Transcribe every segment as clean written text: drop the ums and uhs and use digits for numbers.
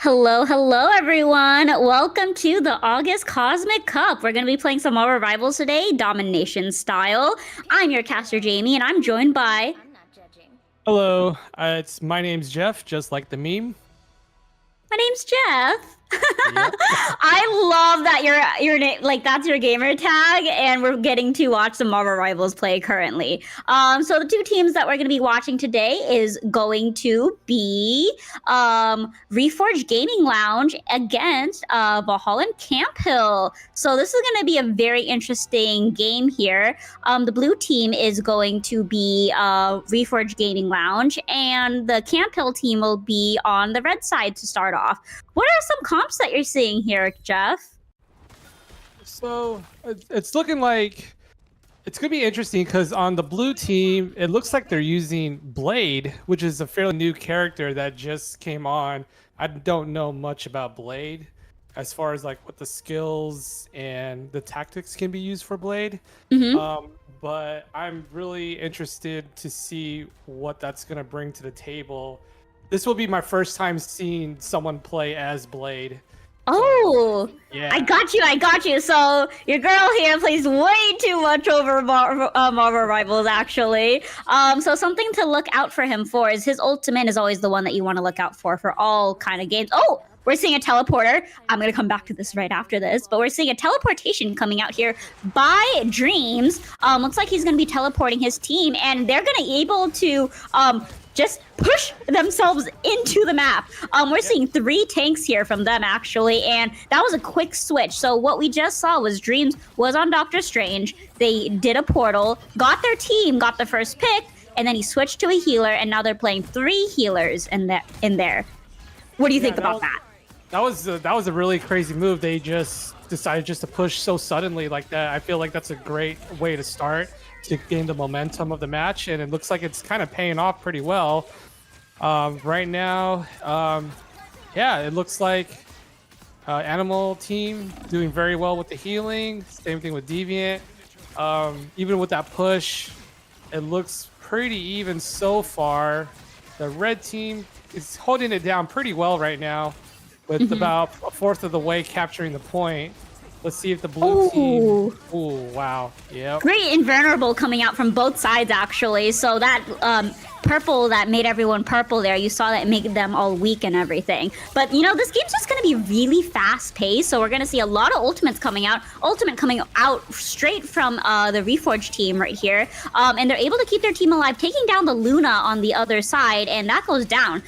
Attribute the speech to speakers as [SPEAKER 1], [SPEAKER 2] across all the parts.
[SPEAKER 1] Hello, hello, everyone. Welcome to the August Cosmic Cup. We're going to be playing some more rivals today, domination style. I'm your caster, Jamie, and I'm joined by.
[SPEAKER 2] Hello, it's my name's Jeff, just like the meme.
[SPEAKER 1] My name's Jeff.
[SPEAKER 2] Yep.
[SPEAKER 1] I love that your name, like that's your gamer tag, and we're getting to watch some Marvel Rivals play currently. So the two teams that we're going to be watching today is going to be Reforged Gaming Lounge against Valhalla Camp Hill. So this is going to be a very interesting game here. The blue team is going to be Reforged Gaming Lounge, and the Camp Hill team will be on the red side to start off. What are some comps that you're seeing here, Jeff?
[SPEAKER 2] So it's looking like it's gonna be interesting because on the blue team, it looks like they're using Blade, which is a fairly new character that just came on. I don't know much about Blade as far as like what the skills and the tactics can be used for Blade. But I'm really interested to see what that's gonna bring to the table. This will be my first time seeing someone play as Blade.
[SPEAKER 1] Oh,
[SPEAKER 2] Yeah.
[SPEAKER 1] I got you. So your girl here plays way too much over Marvel Rivals, actually. So something to look out for him for is his ultimate is always the one that you want to look out for all kind of games. Oh, we're seeing a teleporter. I'm going to come back to this right after this, but we're seeing a teleportation coming out here by Dreams. Looks like he's going to be teleporting his team, and they're going to be able to just push themselves into the map. We're seeing 3 tanks here from them, actually, and that was a quick switch. So what we just saw was Dreams was on Doctor Strange. They did a portal, got their team, got the first pick, and then he switched to a healer, and now they're playing 3 healers in there. What do you think about that?
[SPEAKER 2] That was a really crazy move. They just decided just to push so suddenly like that. I feel like that's a great way to start to gain the momentum of the match, and it looks like it's kind of paying off pretty well. Right now, yeah, it looks like Animal team doing very well with the healing. Same thing with Deviant. Even with that push, it looks pretty even so far. The red team is holding it down pretty well right now, with about a fourth of the way capturing the point. Let's see if the blue team. Ooh, wow. Yep.
[SPEAKER 1] Great invulnerable coming out from both sides, actually. So that purple that made everyone purple there, you saw that made them all weak and everything. But, you know, this game's just going to be really fast-paced, so we're going to see a lot of ultimates coming out. Ultimate coming out straight from the Reforged team right here. And they're able to keep their team alive, taking down the Luna on the other side, and that goes down.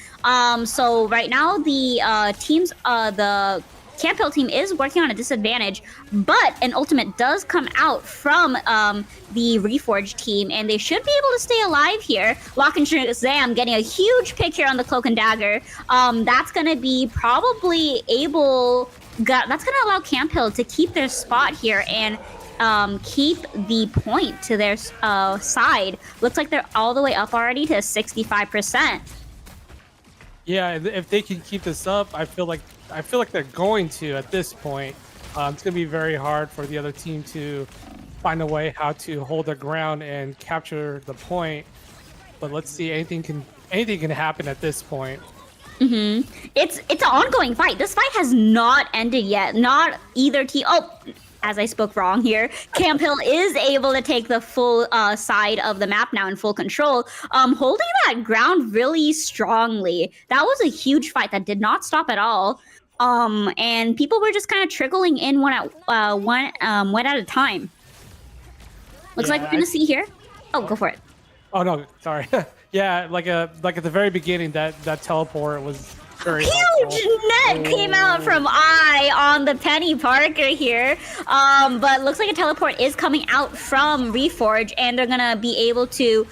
[SPEAKER 1] So right now, the teams, the Camp Hill team is working on a disadvantage, but an ultimate does come out from the Reforged team, and they should be able to stay alive here. Lock and Shazam getting a huge pick here on the Cloak and Dagger. That's going to be probably able... That's going to allow Camp Hill to keep their spot here and keep the point to their side. Looks like they're all the way up already to 65%.
[SPEAKER 2] Yeah, if they can keep this up, I feel like they're going to at this point. It's gonna be very hard for the other team to find a way how to hold their ground and capture the point. But let's see, anything can happen at this point.
[SPEAKER 1] It's an ongoing fight. This fight has not ended yet. Not either team. Oh, as I spoke wrong here, Camp Hill is able to take the full side of the map now in full control, holding that ground really strongly. That was a huge fight that did not stop at all. And people were just kind of trickling in one at a time. Looks like we're gonna see here. Oh, go for it.
[SPEAKER 2] Oh no, sorry. Yeah, like at the very beginning, that teleport was very
[SPEAKER 1] huge net came out from I on the Penny Parker here. But looks like a teleport is coming out from Reforge, and they're gonna be able to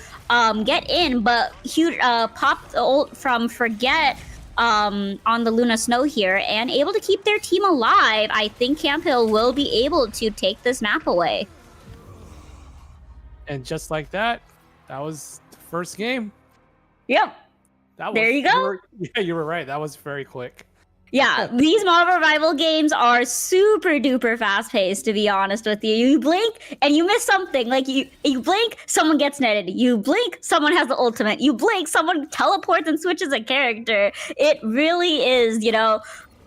[SPEAKER 1] get in. But huge pop the ult from Forget on the Luna Snow here, and able to keep their team alive. I think Camp Hill will be able to take this map away.
[SPEAKER 2] And just like that, that was the first game.
[SPEAKER 1] Yep.
[SPEAKER 2] That was,
[SPEAKER 1] there you go.
[SPEAKER 2] Yeah, you were right. That was very quick.
[SPEAKER 1] Yeah, these Marvel Rival games are super duper fast paced, to be honest with you. You blink and you miss something. Like you blink, someone gets netted. You blink, someone has the ultimate. You blink, someone teleports and switches a character. It really is,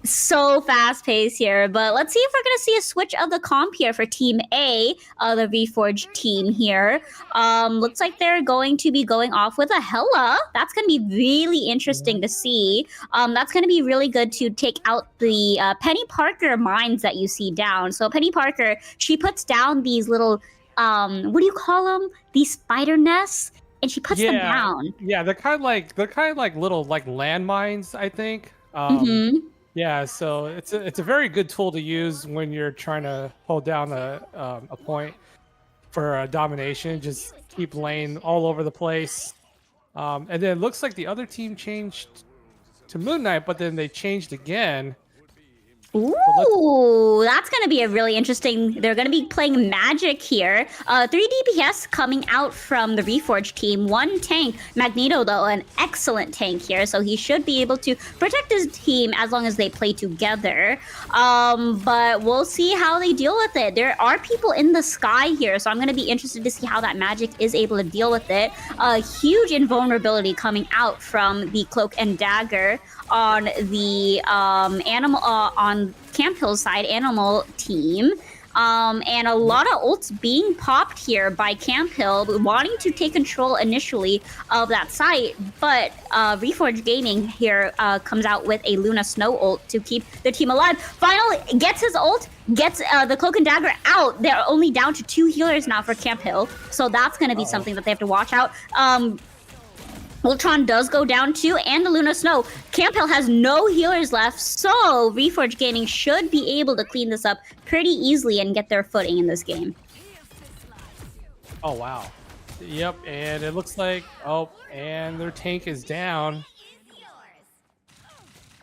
[SPEAKER 1] so fast paced here. But let's see if we're gonna see a switch of the comp here for Team A, the Reforged team here. Looks like they're going to be going off with a Hela. That's gonna be really interesting to see. That's going to be really good to take out the Penny Parker mines that you see down. So Penny Parker, she puts down these little, what do you call them? These spider nests, and she puts them down.
[SPEAKER 2] Yeah, they're kind of like little like landmines, I think. Yeah, so it's a very good tool to use when you're trying to hold down a point for domination. Just keep laying all over the place. And then it looks like the other team changed to Moon Knight, but then they changed again.
[SPEAKER 1] Ooh, that's going to be a really interesting... They're going to be playing Magic here. 3 DPS coming out from the Reforged team. 1 tank. Magneto, though, an excellent tank here, so he should be able to protect his team as long as they play together. But we'll see how they deal with it. There are people in the sky here, so I'm going to be interested to see how that Magic is able to deal with it. A huge invulnerability coming out from the Cloak and Dagger on the on Camp Hill's side animal team. And a lot of ults being popped here by Camp Hill, wanting to take control initially of that site, but Reforged Gaming here comes out with a Luna Snow ult to keep their team alive. Finally gets his ult, gets the Cloak and Dagger out. They're only down to 2 healers now for Camp Hill, so that's going to be something that they have to watch out. Ultron does go down too, and the Luna Snow. Camp Hill has no healers left, so Reforged Gaming should be able to clean this up pretty easily and get their footing in this game.
[SPEAKER 2] Oh, wow. Yep, and it looks like... Oh, and their tank is down.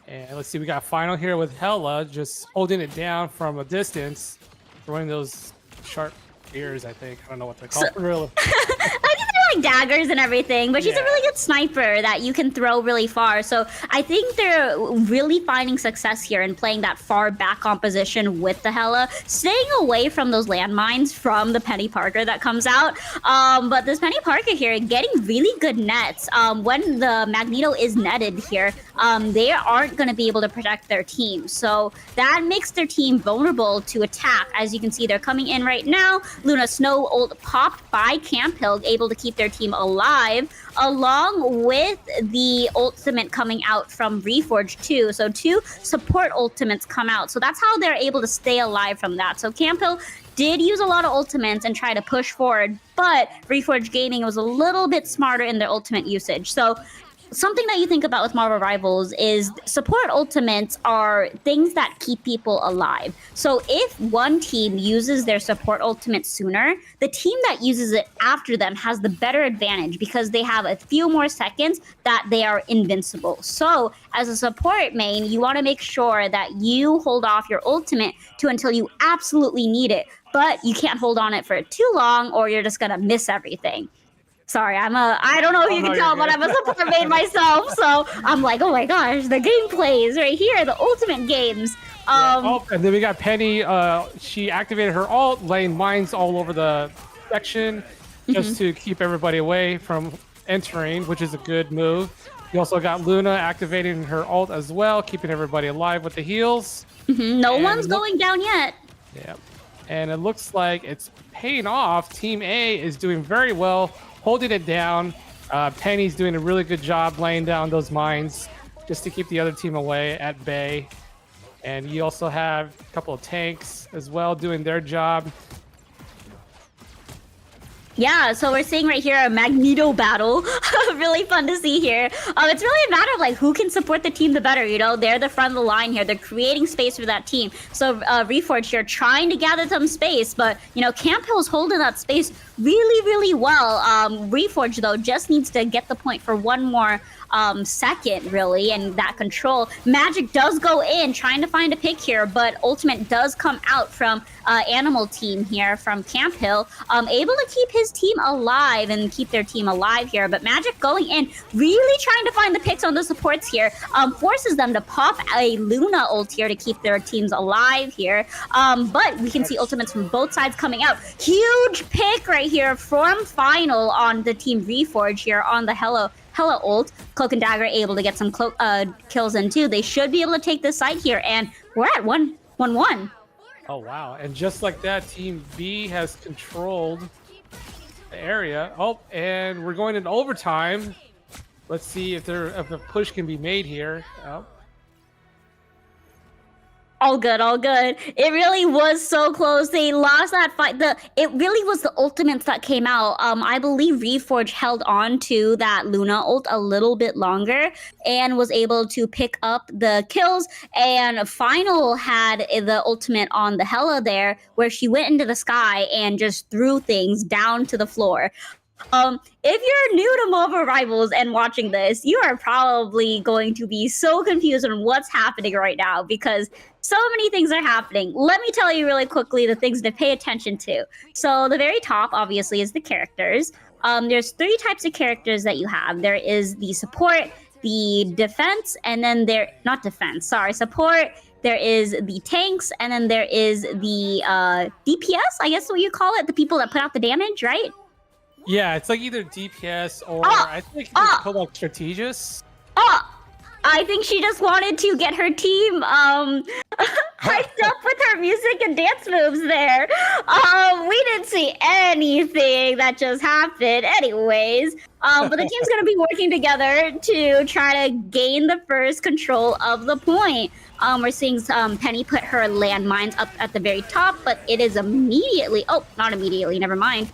[SPEAKER 2] And let's see, we got Final here with Hela just holding it down from a distance, throwing those sharp spears, I think. I don't know what they're called. Really.
[SPEAKER 1] I think they're like daggers and everything, but she's a really good sniper that you can throw really far. So I think they're really finding success here in playing that far back composition with the Hela, staying away from those landmines from the Penny Parker that comes out. But this Penny Parker here getting really good nets. When the Magneto is netted here, they aren't going to be able to protect their team. So that makes their team vulnerable to attack. As you can see, they're coming in right now. Luna Snow ult popped by Camp Hill, able to keep their team alive, along with the ultimate coming out from Reforged too. So 2 support ultimates come out. So that's how they're able to stay alive from that. So Camp Hill did use a lot of ultimates and try to push forward, but Reforged Gaming was a little bit smarter in their ultimate usage. So something that you think about with Marvel Rivals is support ultimates are things that keep people alive. So if one team uses their support ultimate sooner, the team that uses it after them has the better advantage because they have a few more seconds that they are invincible. So as a support main, you want to make sure that you hold off your ultimate to until you absolutely need it, but you can't hold on it for too long or you're just going to miss everything. Sorry, I don't know if you can tell, but I'm a support main myself, so I'm like, oh my gosh, the gameplay is right here, the ultimate games.
[SPEAKER 2] And then we got Penny. She activated her ult, laying mines all over the section just to keep everybody away from entering, which is a good move. You also got Luna activating her ult as well, keeping everybody alive with the heals.
[SPEAKER 1] No one's going down yet.
[SPEAKER 2] Yeah, and it looks like it's paying off. Team A is doing very well, holding it down. Penny's doing a really good job laying down those mines just to keep the other team away at bay. And you also have a couple of tanks as well doing their job.
[SPEAKER 1] Yeah, so we're seeing right here a Magneto battle. Really fun to see here. It's really a matter of like who can support the team the better, you know? They're the front of the line here. They're creating space for that team. So Reforged here trying to gather some space, but you know, Camp Hill's holding that space really well. Reforge, though, just needs to get the point for one more second, really, and that control. Magic does go in, trying to find a pick here, but Ultimate does come out from Animal Team here from Camp Hill, able to keep his team alive and keep their team alive here, but Magic going in, really trying to find the picks on the supports here, forces them to pop a Luna ult here to keep their teams alive here, but we can see ultimates from both sides coming out. Huge pick right here from Final on the Team Reforge here on the Hella ult. Cloak and Dagger able to get some kills in too. They should be able to take this side here, and we're at 1-1.
[SPEAKER 2] Oh wow! And just like that, Team B has controlled the area. Oh, and we're going into overtime. Let's see if a push can be made here. Oh.
[SPEAKER 1] All good, all good. It really was so close. They lost that fight. It really was the ultimates that came out. I believe Reforge held on to that Luna ult a little bit longer and was able to pick up the kills. And Final had the ultimate on the Hella there, where she went into the sky and just threw things down to the floor. If you're new to Mobile Rivals and watching this, you are probably going to be so confused on what's happening right now because so many things are happening. Let me tell you really quickly the things to pay attention to. So the very top, obviously, is the characters. There's 3 types of characters that you have. There is the support, the defense, and then not defense, sorry, support. There is the tanks, and then there is the DPS, I guess what you call it, the people that put out the damage, right?
[SPEAKER 2] Yeah, it's like either DPS or I think it's called like strategist.
[SPEAKER 1] I think she just wanted to get her team hyped up with her music and dance moves there. We didn't see anything that just happened anyways. But the team's going to be working together to try to gain the first control of the point. We're seeing Penny put her landmines up at the very top, but it is immediately... Oh, not immediately, never mind.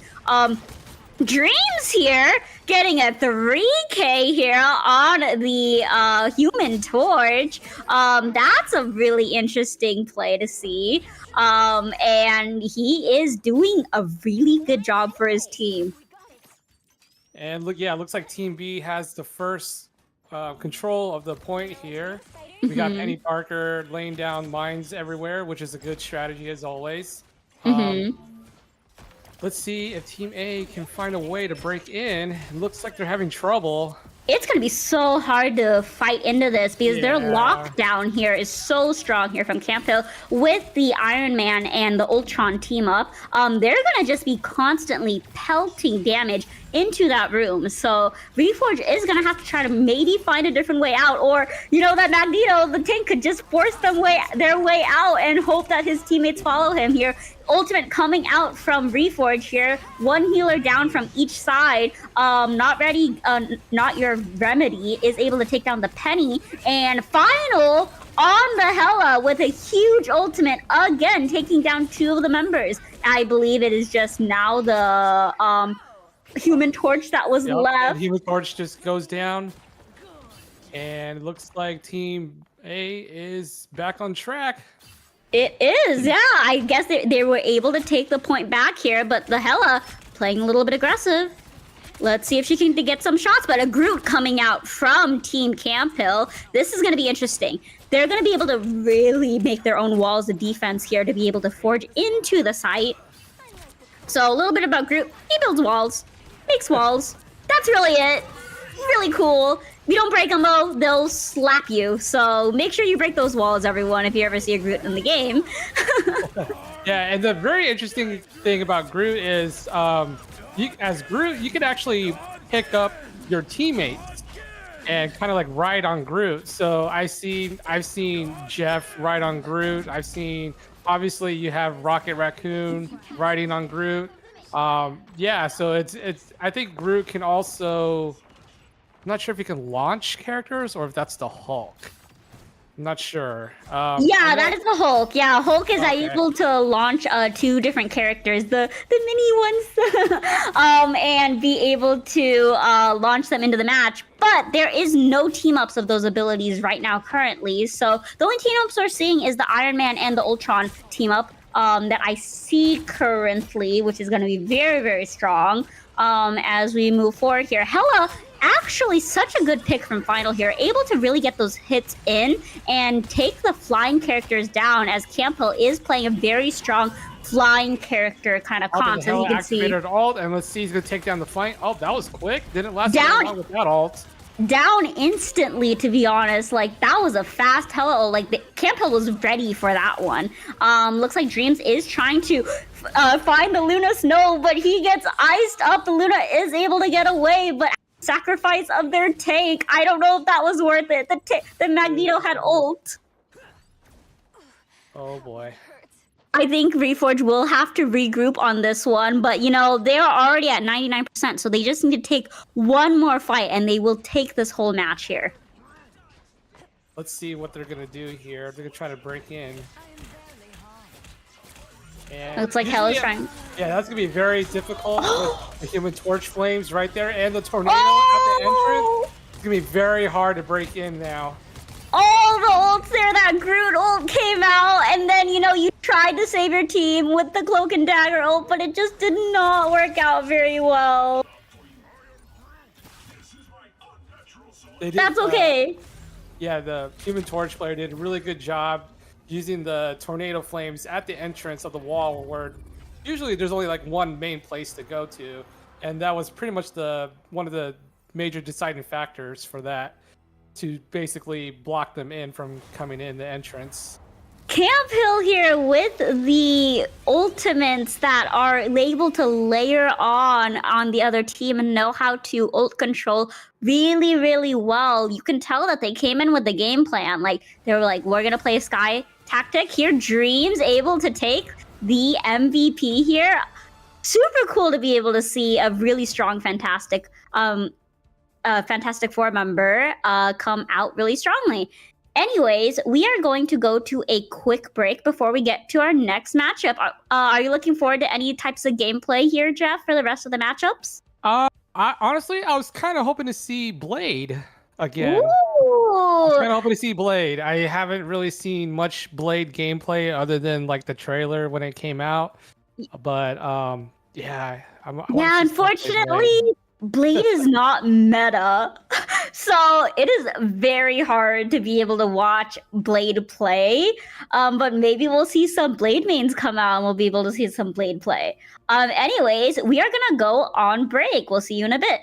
[SPEAKER 1] Dreams here getting a 3K here on the Human Torch. That's a really interesting play to see. And he is doing a really good job for his team.
[SPEAKER 2] And look, yeah, it looks like Team B has the first control of the point here. We got Penny Parker laying down mines everywhere, which is a good strategy as always. Let's see if Team A can find a way to break in. It looks like they're having trouble.
[SPEAKER 1] It's going to be so hard to fight into this because their lockdown here is so strong here from Camp Hill with the Iron Man and the Ultron team up. They're going to just be constantly pelting damage into that room. So Reforge is going to have to try to maybe find a different way out, or, you know, that Magneto, the tank, could just force their way out and hope that his teammates follow him here. Ultimate coming out from Reforge here. One healer down from each side. Not your remedy is able to take down the Penny. And Final on the Hella with a huge ultimate again, taking down 2 of the members. I believe it is just now the Human Torch that was left.
[SPEAKER 2] Human Torch just goes down. And it looks like Team A is back on track.
[SPEAKER 1] It is, yeah. I guess they were able to take the point back here, but the Hella playing a little bit aggressive. Let's see if she can get some shots, but a Groot coming out from Team Camp Hill. This is going to be interesting. They're going to be able to really make their own walls of defense here to be able to forge into the site. So a little bit about Groot. He builds walls, makes walls. That's really it. Really cool. If you don't break them, though, they'll slap you. So make sure you break those walls, everyone, if you ever see a Groot in the game.
[SPEAKER 2] Yeah, and the very interesting thing about Groot is, as Groot, you can actually pick up your teammates and kind of like ride on Groot. So I've seen Jeff ride on Groot. I've seen, obviously, you have Rocket Raccoon riding on Groot. Yeah, so it's. I think Groot can also. I'm not sure if he can launch characters or if that's the Hulk. I'm not sure.
[SPEAKER 1] Yeah, that is the Hulk. Yeah, Hulk is able to launch 2 different characters, the mini ones, and be able to launch them into the match. But there is no team-ups of those abilities right now currently. So the only team-ups we're seeing is the Iron Man and the Ultron team-up. that I see currently, which is going to be very, very strong as we move forward here. Hella, actually such a good pick from Final here, able to really get those hits in and take the flying characters down, as Campbell is playing a very strong flying character kind of
[SPEAKER 2] Oh, but
[SPEAKER 1] comp,
[SPEAKER 2] the
[SPEAKER 1] so you
[SPEAKER 2] hell
[SPEAKER 1] can see
[SPEAKER 2] activated alt, and let's see, he's gonna take down the flank. Oh, that was quick. Didn't last very
[SPEAKER 1] down
[SPEAKER 2] long with that alt.
[SPEAKER 1] down instantly, to be honest. Like, that was a fast hello. Like, the Campbell was ready for that one. Looks like Dreams is trying to find the Luna Snow, but he gets iced up. The Luna is able to get away, but sacrifice of their tank, I don't know if that was worth it. The Magneto had ult.
[SPEAKER 2] Oh boy.
[SPEAKER 1] I think Reforge will have to regroup on this one, but they're already at 99%, so they just need to take one more fight and they will take this whole match here.
[SPEAKER 2] Let's see what they're gonna do here. They're gonna try to break in. And
[SPEAKER 1] Looks like Hella's trying.
[SPEAKER 2] Yeah, that's gonna be very difficult with the Human Torch flames right there and the tornado at the entrance. It's gonna be very hard to break in now.
[SPEAKER 1] All the ults there, that Groot ult came out, and then you tried to save your team with the Cloak and Dagger ult, but it just did not work out very well. That's okay.
[SPEAKER 2] Yeah, the Human Torch player did a really good job using the tornado flames at the entrance of the wall, where usually there's only like one main place to go to, and that was pretty much one of the major deciding factors for that, to basically block them in from coming in the entrance.
[SPEAKER 1] Camp Hill here with the ultimates that are able to layer on the other team and know how to ult control really, really well. You can tell that they came in with the game plan. Like, they were like, we're going to play a Sky tactic here. Dreams able to take the MVP here. Super cool to be able to see a really strong, Fantastic Four member come out really strongly. Anyways, we are going to go to a quick break before we get to our next matchup. Are you looking forward to any types of gameplay here, Jeff, for the rest of the matchups?
[SPEAKER 2] Honestly, I was kind of hoping to see Blade again.
[SPEAKER 1] Ooh.
[SPEAKER 2] I was kind of hoping to see Blade. I haven't really seen much Blade gameplay other than like the trailer when it came out. But yeah,
[SPEAKER 1] Unfortunately, Blade is not meta. So it is very hard to be able to watch Blade play. But maybe we'll see some Blade mains come out and we'll be able to see some Blade play. Anyways, we are going to go on break. We'll see you in a bit.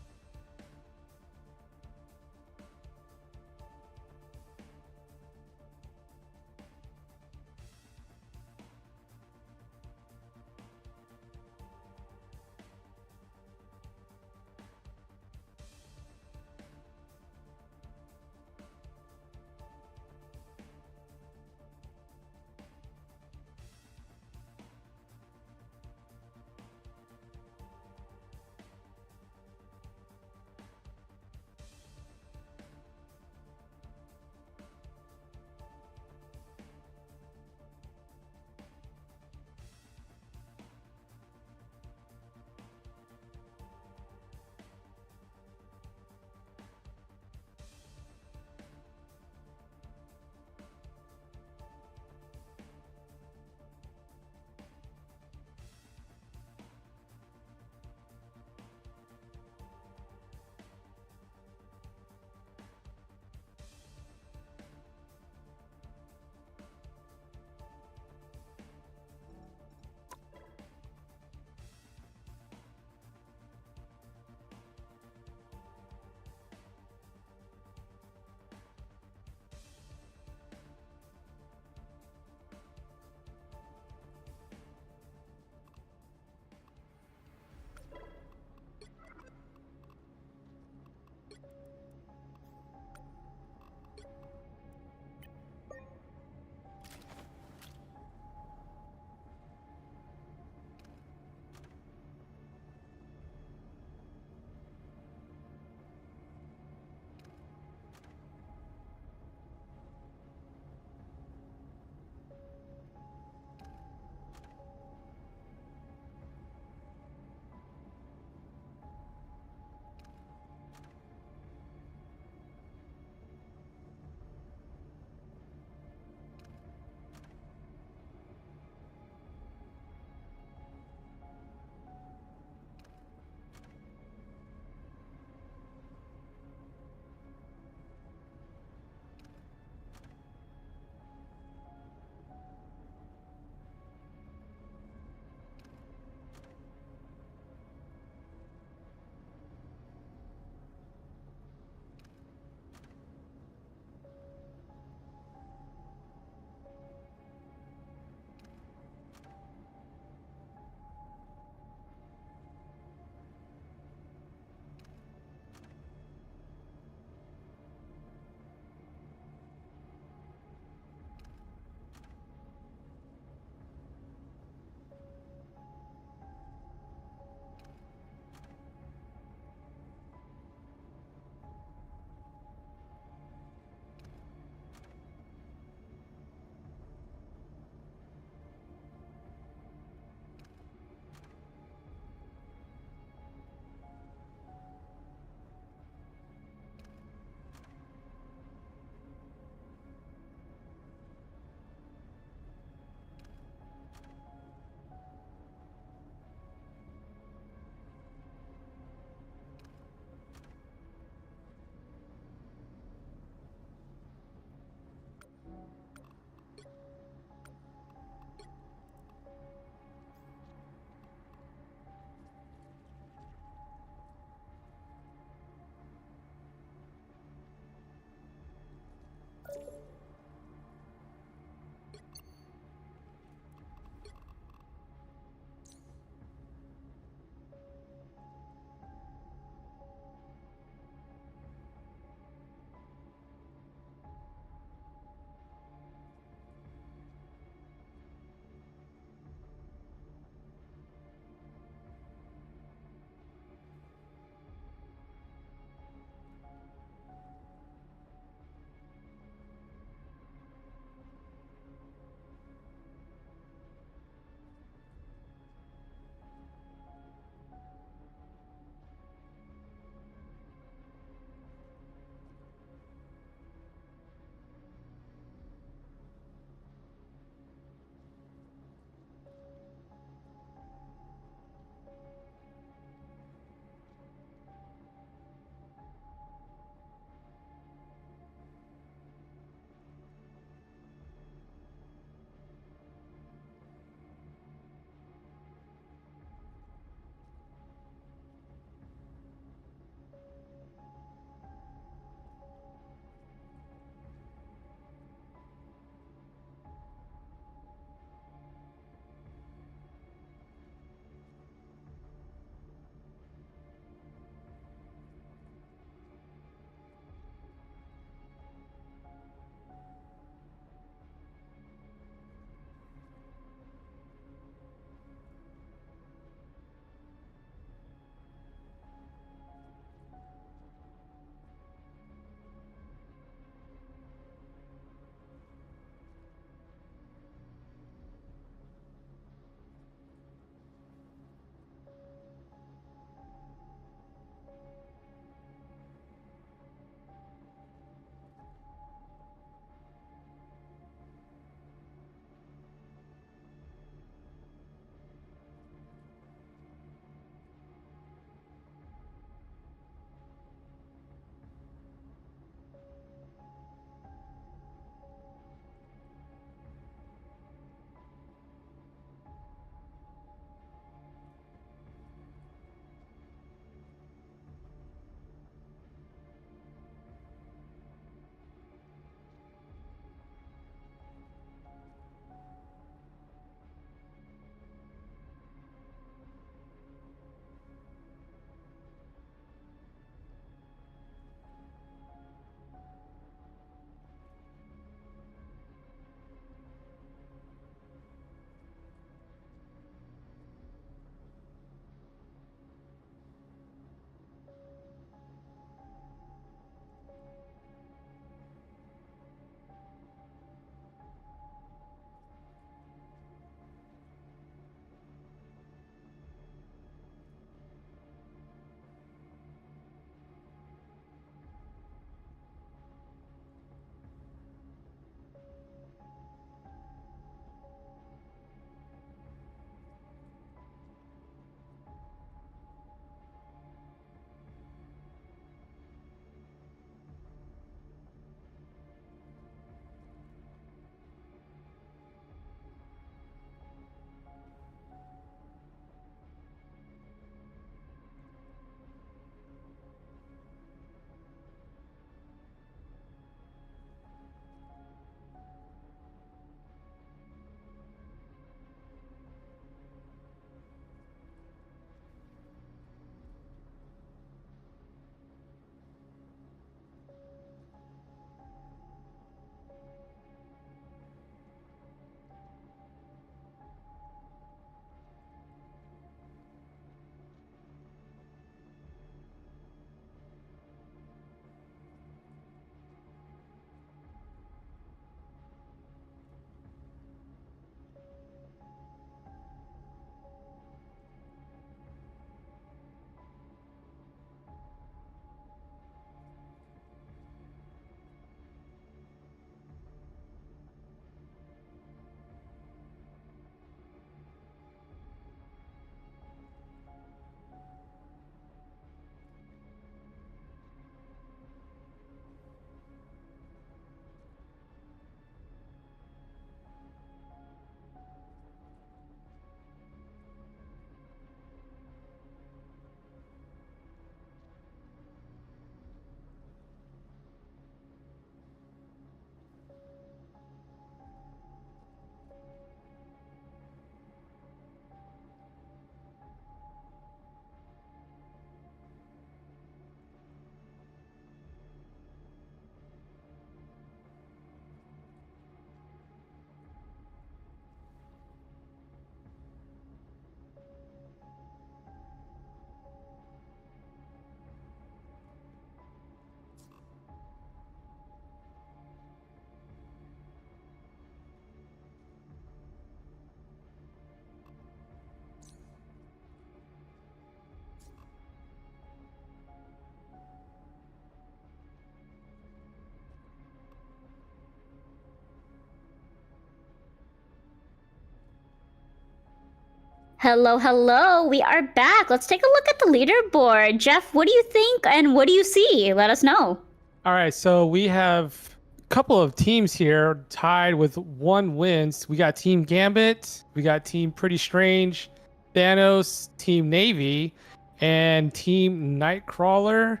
[SPEAKER 1] Hello, hello. We are back. Let's take a look at the leaderboard. Jeff, what do you think and what do you see? Let us know.
[SPEAKER 2] All right, so we have a couple of teams here tied with 1 win. We got Team Gambit, we got Team Pretty Strange, Thanos, Team Navy, and Team Nightcrawler,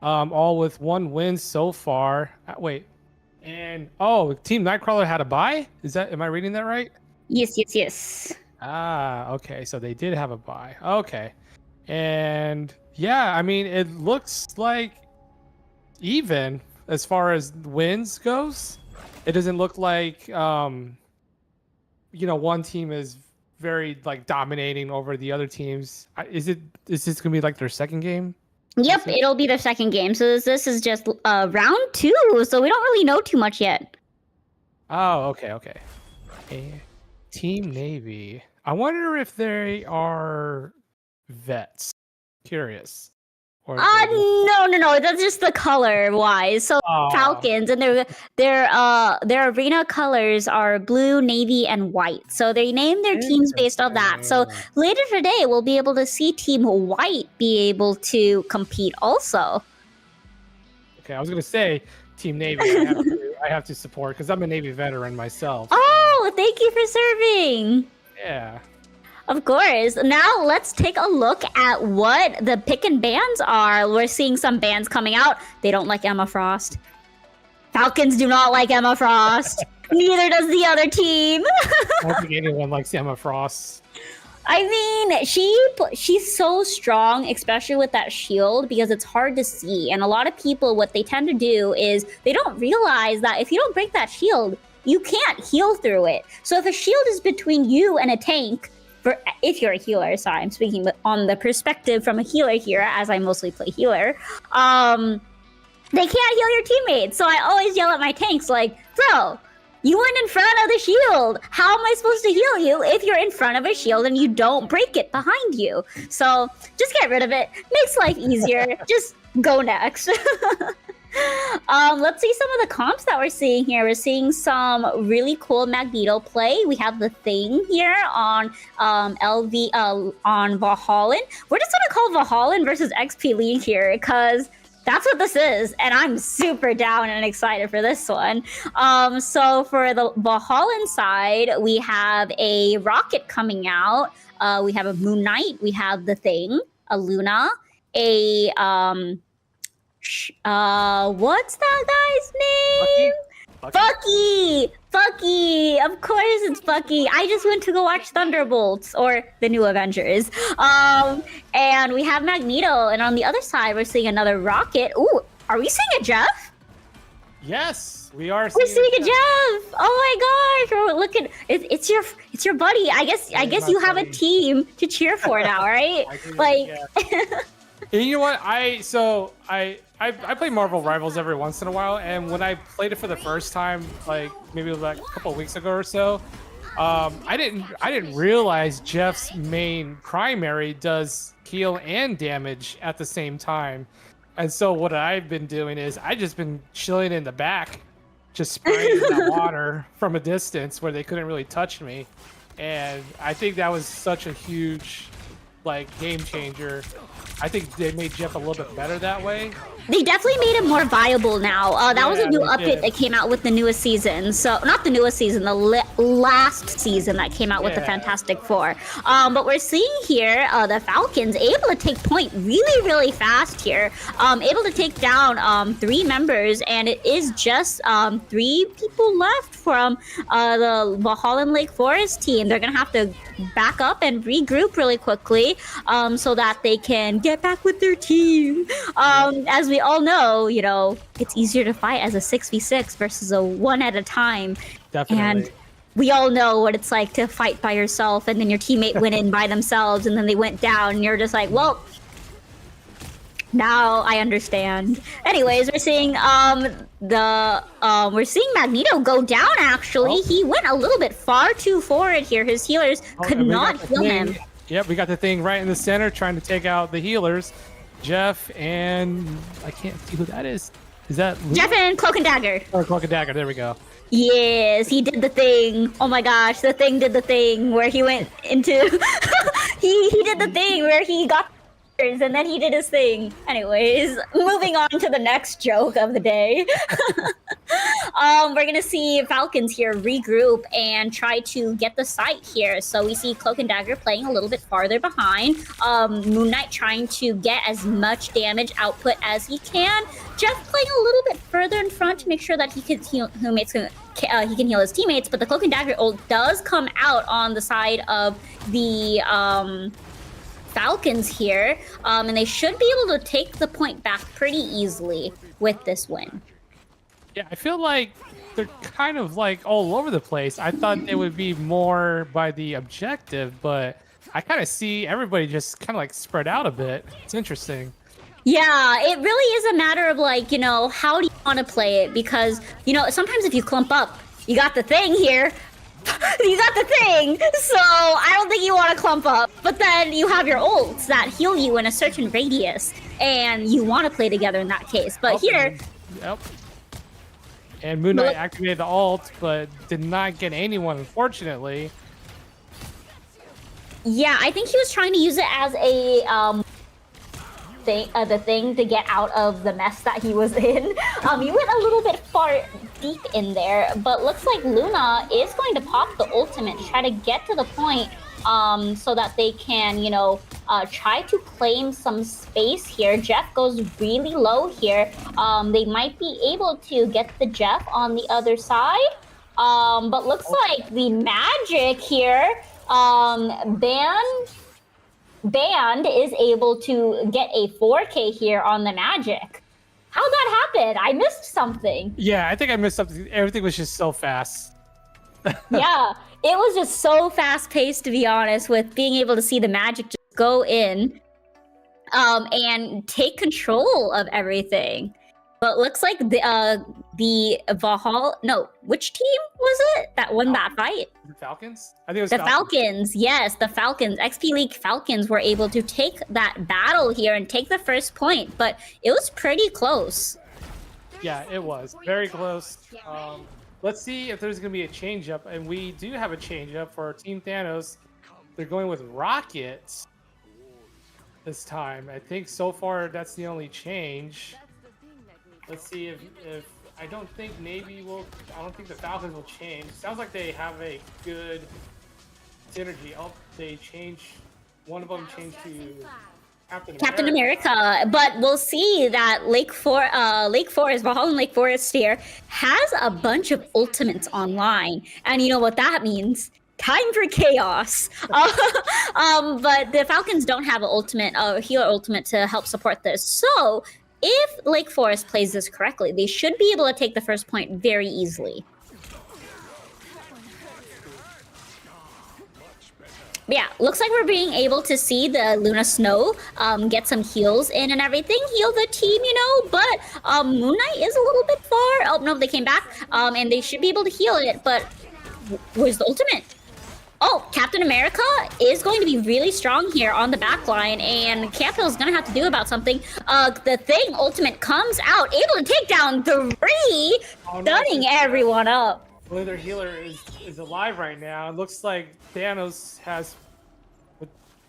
[SPEAKER 2] all with 1 win so far. Wait, and Team Nightcrawler had a bye? Am I reading that right?
[SPEAKER 1] Yes, yes, yes.
[SPEAKER 2] Ah, okay, so they did have a bye. Okay, and yeah, I mean, it looks like even as far as wins goes. It doesn't look like one team is very like dominating over the other teams. Is this gonna be like their second game?
[SPEAKER 1] Yep, it'll be their second game. So this is just round 2, so we don't really know too much yet.
[SPEAKER 2] Oh, okay. Team Navy. I wonder if they are vets. Curious. Or
[SPEAKER 1] no. That's just the color wise. So Falcons and their arena colors are blue, navy, and white. So they named their teams based on that. So later today we'll be able to see Team White be able to compete also.
[SPEAKER 2] Okay, I was gonna say Team Navy. I have to support because I'm a Navy veteran myself.
[SPEAKER 1] Oh, thank you for serving.
[SPEAKER 2] Yeah.
[SPEAKER 1] Of course. Now let's take a look at what the pick and bans are. We're seeing some bans coming out. They don't like Emma Frost. Falcons do not like Emma Frost. Neither does the other team.
[SPEAKER 2] I don't think anyone likes Emma Frost.
[SPEAKER 1] I mean, she's so strong, especially with that shield, because it's hard to see. And a lot of people, what they tend to do is they don't realize that if you don't break that shield, you can't heal through it. So if a shield is between you and a tank, if you're a healer, sorry, I'm speaking on the perspective from a healer here, as I mostly play healer, they can't heal your teammates. So I always yell at my tanks like, bro, you went in front of the shield. How am I supposed to heal you if you're in front of a shield and you don't break it behind you? So just get rid of it. Makes life easier. Just go next. Let's see some of the comps that we're seeing here. We're seeing some really cool Magneto play. We have the Thing here on on Valhalla. We're just gonna call Valhalla versus XP League here because that's what this is, and I'm super down and excited for this one. So for the Valhalla side, we have a Rocket coming out. We have a Moon Knight. We have the Thing, a Luna, a what's that guy's name? Bucky! Of course it's Bucky. I just went to go watch Thunderbolts, or the New Avengers. And we have Magneto, and on the other side we're seeing another Rocket. Ooh, are we seeing a Jeff?
[SPEAKER 2] Yes, we are.
[SPEAKER 1] We're seeing a Jeff. Oh my gosh! Oh, look at it, it's your buddy. I guess you have a team to cheer for now, right?
[SPEAKER 2] And you know what? I play Marvel Rivals every once in a while, and when I played it for the first time, like maybe like a couple of weeks ago or so, I didn't realize Jeff's main primary does heal and damage at the same time. And so what I've been doing is I just been chilling in the back, just spraying that water from a distance where they couldn't really touch me. And I think that was such a huge game changer. I think they made Jeff a little bit better that way.
[SPEAKER 1] They definitely made him more viable now. That was a new update that came out with the newest season. So, not the newest season, the last season that came out with the Fantastic Four. But we're seeing here the Falcons able to take point really, really fast here. Able to take down 3 members, and it is just 3 people left from the Valhalla Lake Forest team. They're going to have to back up and regroup really quickly so that they can get back with their team. As we all know, it's easier to fight as a 6v6 versus a one at a time.
[SPEAKER 2] Definitely.
[SPEAKER 1] And we all know what it's like to fight by yourself and then your teammate went in by themselves and then they went down and you're just like, well, now I understand. Anyways, we're seeing we're seeing Magneto go down actually. He went a little bit far too forward here. His healers could not heal him.
[SPEAKER 2] Yep, we got the Thing right in the center trying to take out the healers. Jeff and I can't see who that is. Is that Luna?
[SPEAKER 1] Jeff and Cloak and Dagger?
[SPEAKER 2] Or Cloak and Dagger, there we go.
[SPEAKER 1] Yes, he did the thing. Oh my gosh, the Thing did the thing where he went into he did the thing where he got and then he did his thing. Anyways, moving on to the next joke of the day. We're gonna see Falcons here regroup and try to get the site here. So we see Cloak and Dagger playing a little bit farther behind. Moon Knight trying to get as much damage output as he can. Jeff playing a little bit further in front to make sure that he can heal he can heal his teammates. But the Cloak and Dagger ult does come out on the side of the Falcons here, and they should be able to take the point back pretty easily with this win.
[SPEAKER 2] Yeah, I feel like they're kind of like all over the place. I thought they would be more by the objective, but I kind of see everybody just kind of like spread out a bit. It's interesting.
[SPEAKER 1] Yeah, it really is a matter of like, you know, how do you want to play it? Because, you know, sometimes if you clump up, you got the thing here. You got the thing, so I don't think you want to clump up. But then you have your ults that heal you in a certain radius, and you want to play together in that case. But here...
[SPEAKER 2] Yep. And Moon Knight activated the ult, but did not get anyone, unfortunately.
[SPEAKER 1] Yeah, I think he was trying to use it as a the thing to get out of the mess that he was in. He went a little bit far deep in there, but looks like Luna is going to pop the ultimate to try to get to the point so that they can, you know, try to claim some space here. Jeff goes really low here. They might be able to get the Jeff on the other side, but looks like the magic here, Band is able to get a 4K here on the magic. How'd that happen? I missed something.
[SPEAKER 2] Yeah, I think I missed something. Everything was just so fast.
[SPEAKER 1] Yeah, it was just so fast-paced, to be honest, with being able to see the magic just go in and take control of everything. But looks like the Valhalla... No, which team was it that won that fight?
[SPEAKER 2] The Falcons? I think it was
[SPEAKER 1] the Falcons. Yes, the Falcons. XP League Falcons were able to take that battle here and take the first point, but it was pretty close.
[SPEAKER 2] Yeah, it was. Very close. Let's see if there's going to be a change-up, and we do have a change-up for Team Thanos. They're going with Rockets this time. I think so far that's the only change. Let's see if I don't think Navy will. I don't think the Falcons will change. Sounds like they have a good synergy. Oh, they change. One of them changed to Captain
[SPEAKER 1] America. But we'll see that Lake Forest, Valhalla Lake Forest here has a bunch of ultimates online, and you know what that means. Time for chaos. But the Falcons don't have an ultimate, healer ultimate to help support this. So if Lake Forest plays this correctly, they should be able to take the first point very easily. But yeah, looks like we're being able to see the Luna Snow get some heals in and everything, heal the team, you know, but Moon Knight is a little bit far. Oh, no, they came back, and they should be able to heal it, but where's the ultimate? Oh, Captain America is going to be really strong here on the back line, and Campbell is going to have to do about something. The Thing ultimate comes out, able to take down 3, stunning everyone up.
[SPEAKER 2] Well, their healer is alive right now. It looks like Thanos has...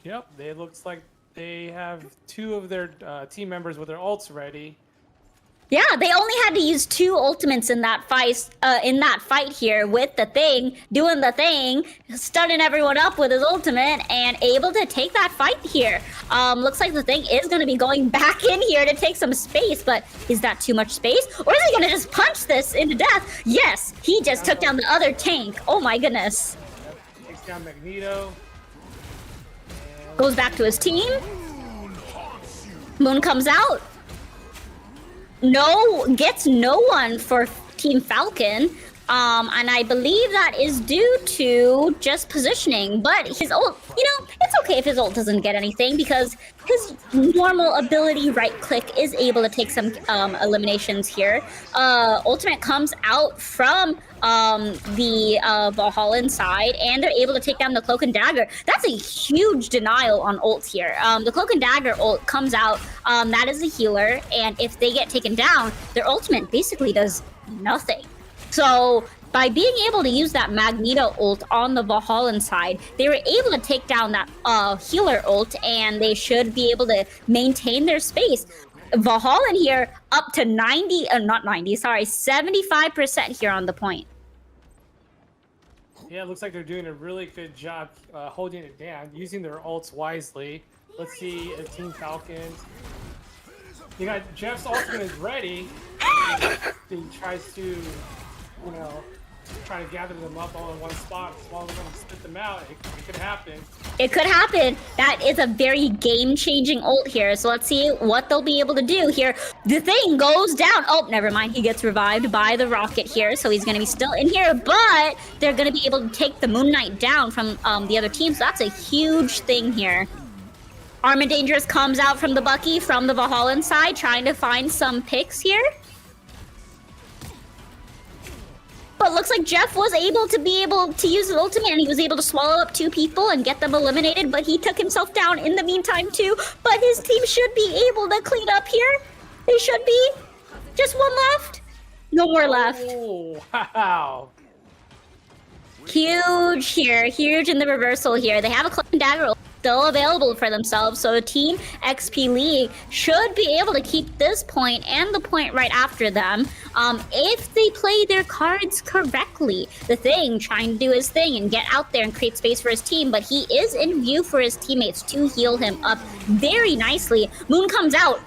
[SPEAKER 2] Yep, it looks like they have 2 of their team members with their ults ready.
[SPEAKER 1] Yeah, they only had to use 2 ultimates in that fight here with the Thing, doing the thing, stunning everyone up with his ultimate, and able to take that fight here. Looks like the Thing is going to be going back in here to take some space, but is that too much space? Or is he going to just punch this into death? Yes, he just took down the other tank. Oh my goodness.
[SPEAKER 2] Takes down Magneto.
[SPEAKER 1] Goes back to his team. Moon comes out. Gets no one for Team Falcon, and I believe that is due to just positioning, but his ult, you know, it's okay if his ult doesn't get anything because his normal ability right click is able to take some eliminations here. Ultimate comes out from the Valhalla side, and they're able to take down the Cloak and Dagger. That's a huge denial on ult here. The Cloak and Dagger ult comes out, that is a healer, and if they get taken down, their ultimate basically does nothing. So by being able to use that Magneto ult on the Valhallan side, they were able to take down that healer ult, and they should be able to maintain their space. Valhallan here up to 90, not 90, sorry, 75% here on the point.
[SPEAKER 2] Yeah, it looks like they're doing a really good job holding it down, using their ults wisely. Let's see Team Falcons. You got Jeff's ultimate is ready. He tries to, you know, try to gather them up all in one spot. As long as they spit them out, it could happen.
[SPEAKER 1] It could happen. That is a very game-changing ult here. So let's see what they'll be able to do here. The thing goes down. Oh, never mind. He gets revived by the rocket here. So he's going to be still in here. But they're going to be able to take the Moon Knight down from the other team. So that's a huge thing here. Armin Dangerous comes out from the Bucky from the Valhallan side, trying to find some picks here. But looks like Jeff was able to use his ultimate, and he was able to swallow up 2 people and get them eliminated, but he took himself down in the meantime too. But his team should be able to clean up here. They should be. Just one left. No more left.
[SPEAKER 2] Oh, wow.
[SPEAKER 1] Huge here. Huge in the reversal here. They have a Cloak and Dagger ult still available for themselves, so Team XP League should be able to keep this point and the point right after them if they play their cards correctly. The Thing trying to do his thing and get out there and create space for his team, but he is in view for his teammates to heal him up very nicely. Moon comes out.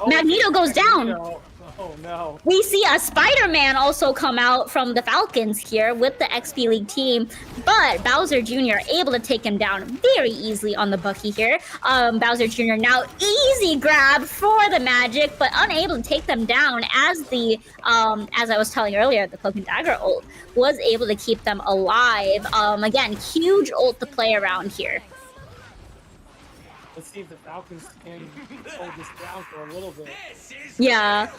[SPEAKER 1] Magneto goes down.
[SPEAKER 2] Oh no.
[SPEAKER 1] We see a Spider-Man also come out from the Falcons here with the XP League team, but Bowser Jr. able to take him down very easily on the Bucky here. Bowser Jr. now easy grab for the Magic, but unable to take them down as the, as I was telling earlier, the Cloak and Dagger ult was able to keep them alive. Again, huge ult to play around here.
[SPEAKER 2] Let's see if the Falcons can hold this down for a little bit.
[SPEAKER 1] Yeah,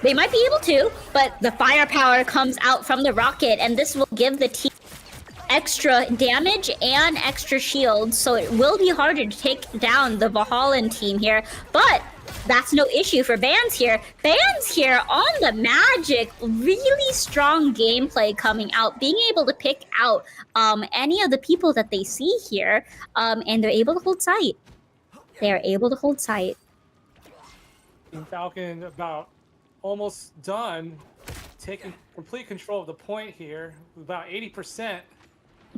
[SPEAKER 1] they might be able to, but the firepower comes out from the rocket, and this will give the team extra damage and extra shields, so it will be harder to take down the Valhallan team here, but that's no issue for Bans here. Bans here on the Magic, really strong gameplay coming out, being able to pick out any of the people that they see here, and they're able to hold sight. They are able to hold sight.
[SPEAKER 2] Team Falcon about almost done, taking complete control of the point here, about 80%.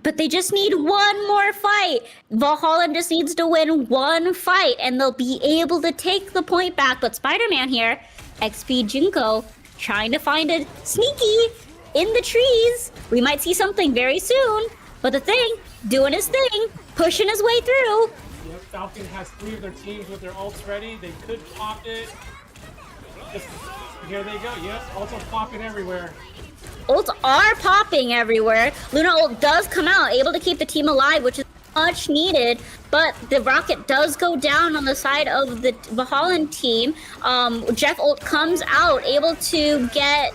[SPEAKER 1] But they just need one more fight. Valhallan just needs to win one fight, and they'll be able to take the point back. But Spider-Man here, XP Junko, trying to find a sneaky in the trees. We might see something very soon. But the Thing, doing his thing, pushing his way through.
[SPEAKER 2] Yep, Falcon has 3 of their teams with their ults ready. They could pop it. Just, here they go. Yep, ults are popping everywhere.
[SPEAKER 1] Ults are popping everywhere. Luna ult does come out, able to keep the team alive, which is much needed. But the rocket does go down on the side of the Valhallan team. Jeff ult comes out, able to get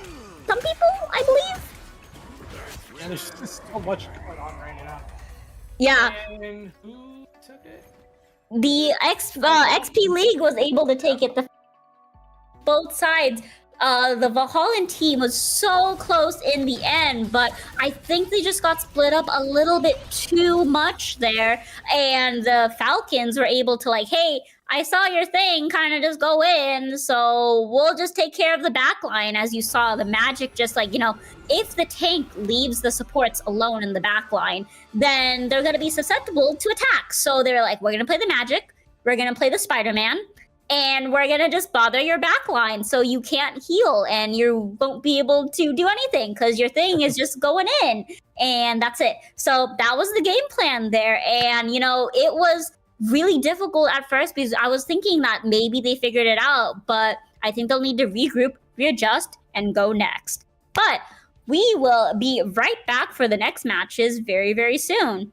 [SPEAKER 1] some people, I believe.
[SPEAKER 2] And there's just so much going on right now.
[SPEAKER 1] Yeah.
[SPEAKER 2] And who took it?
[SPEAKER 1] The XP League was able to take it. Both sides. The Valhallan team was so close in the end, but I think they just got split up a little bit too much there. And the Falcons were able to like, hey, I saw your thing, kind of just go in, so we'll just take care of the back line. As you saw, the Magic just like, you know, if the tank leaves the supports alone in the back line, then they're going to be susceptible to attack. So they're like, we're going to play the Magic, we're going to play the Spider-Man, and we're going to just bother your back line so you can't heal and you won't be able to do anything because your thing is just going in. And that's it. So that was the game plan there. And, you know, it was really difficult at first because I was thinking that maybe they figured it out, but I think they'll need to regroup, readjust, and go next. But we will be right back for the next matches very, very soon.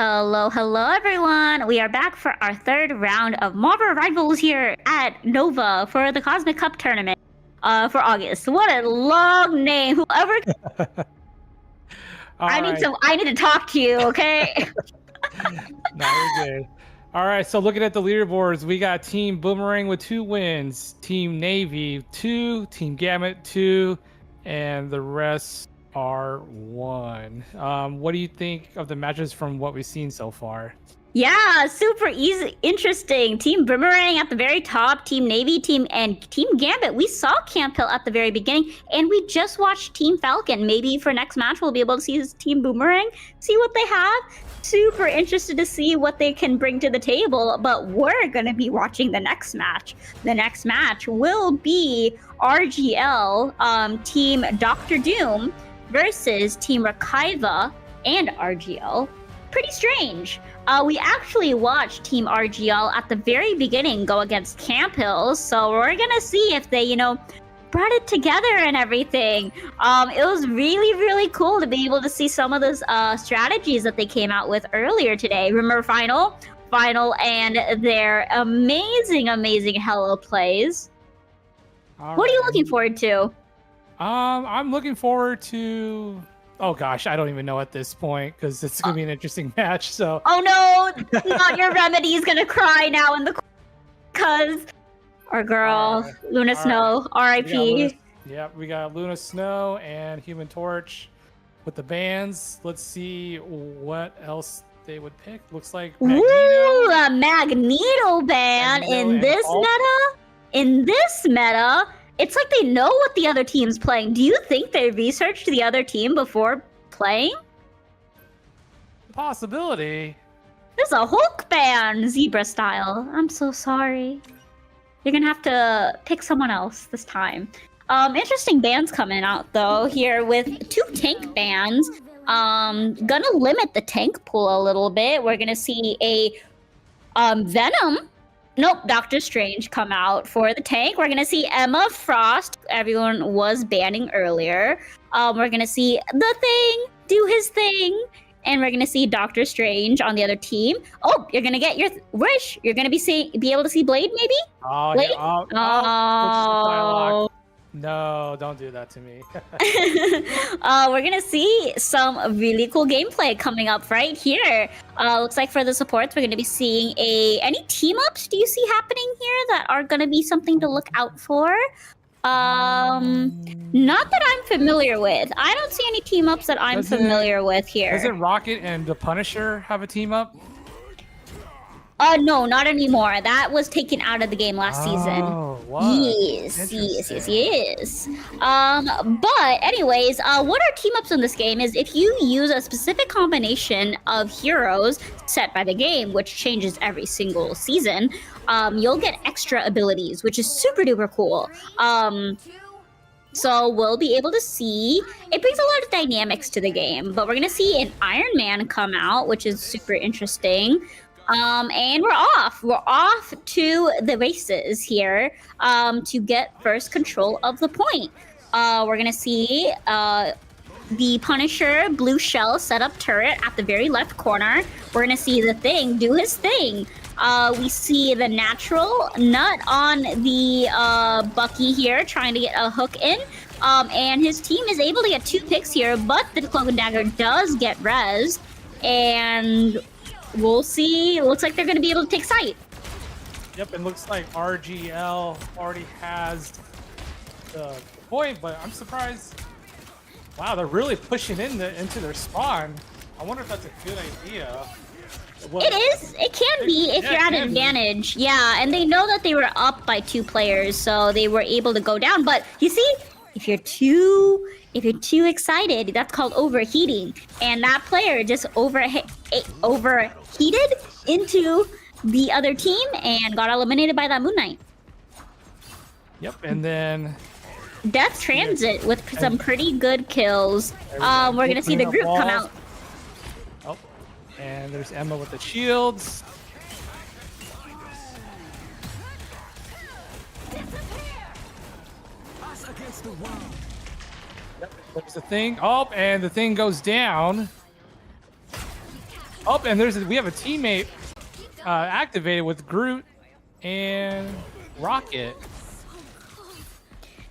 [SPEAKER 1] Hello, hello everyone! We are back for our third round of Marvel Rivals here at Nova for the Cosmic Cup tournament for August. What a long name! Whoever
[SPEAKER 2] All right.
[SPEAKER 1] I need to talk to you, okay?
[SPEAKER 2] No, you're good. All right, so looking at the leaderboards, we got Team Boomerang with 2 wins, Team Navy 2, Team Gamut 2, and the rest are 1. What do you think of the matches from what we've seen so far?
[SPEAKER 1] Yeah, super easy, interesting. Team Boomerang at the very top, Team Navy, Team Gambit. We saw Camp Hill at the very beginning, and we just watched Team Falcon. Maybe for next match, we'll be able to see his Team Boomerang, see what they have. Super interested to see what they can bring to the table, but we're going to be watching the next match. The next match will be RGL, Team Dr. Doom versus Team Rakaiva and RGL. Pretty strange. We actually watched Team RGL at the very beginning go against Camp Hill, so we're gonna see if they, brought it together and everything. It was really, really cool to be able to see some of those strategies that they came out with earlier today. Remember Final and their amazing Hello plays. What are you looking forward to?
[SPEAKER 2] I'm looking forward to... Oh gosh, I don't even know at this point because it's gonna be an interesting match. So.
[SPEAKER 1] Oh no, not your Remedy's gonna cry now in the because our girl Luna Snow, R.I.P.
[SPEAKER 2] We got Luna Snow and Human Torch with the bands. Let's see what else they would pick. Looks like Magneto.
[SPEAKER 1] Ooh, a Magneto band in this meta. In this meta. It's like they know what the other team's playing. Do you think they researched the other team before playing?
[SPEAKER 2] Possibility.
[SPEAKER 1] There's a Hulk band, Zebra style. I'm so sorry. You're gonna have to pick someone else this time. Interesting bands coming out though here with 2 tank bands. Gonna limit the tank pool a little bit. We're gonna see a Venom. Nope, Doctor Strange come out for the tank. We're gonna see Emma Frost. Everyone was banning earlier. We're gonna see the Thing do his thing, and we're gonna see Doctor Strange on the other team. Oh, you're gonna get your wish. You're gonna be able to see Blade, maybe.
[SPEAKER 2] Oh,
[SPEAKER 1] Blade?
[SPEAKER 2] Yeah. No, don't do that to me.
[SPEAKER 1] We're gonna see some really cool gameplay coming up right here. Looks like for the supports, we're gonna be seeing any team ups. Do you see happening here that are gonna be something to look out for? Not that I'm familiar with. I don't see any team ups that I'm familiar with here.
[SPEAKER 2] Doesn't Rocket and the Punisher have a team up?
[SPEAKER 1] No, not anymore. That was taken out of the game last season.
[SPEAKER 2] What?
[SPEAKER 1] Yes. But anyways, what are team ups in this game is if you use a specific combination of heroes set by the game, which changes every single season, you'll get extra abilities, which is super duper cool. So we'll be able to see, it brings a lot of dynamics to the game, but we're gonna see an Iron Man come out, which is super interesting. And we're off to the races here, to get first control of the point. We're gonna see, the Punisher blue shell setup turret at the very left corner. We're gonna see the Thing do his thing. We see the natural nut on the, Bucky here trying to get a hook in. And his team is able to get 2 picks here, but the Cloak and Dagger does get rezzed. And we'll see. It looks like they're going to be able to take sight.
[SPEAKER 2] Yep, it looks like RGL already has the point, but I'm surprised. Wow, they're really pushing into their spawn. I wonder if that's a good idea.
[SPEAKER 1] It is. It can be if you're at an advantage. Yeah, and they know that they were up by 2 players, so they were able to go down. But you see, if you're too excited, that's called overheating. And that player just overheated into the other team and got eliminated by that Moon Knight.
[SPEAKER 2] Yep, and then
[SPEAKER 1] Death Transit with some pretty good kills. We're gonna see the group come out.
[SPEAKER 2] Oh, and there's Emma with the shields. Yep, there's the Thing. Oh, and the Thing goes down. Oh, and we have a teammate activated with Groot and Rocket.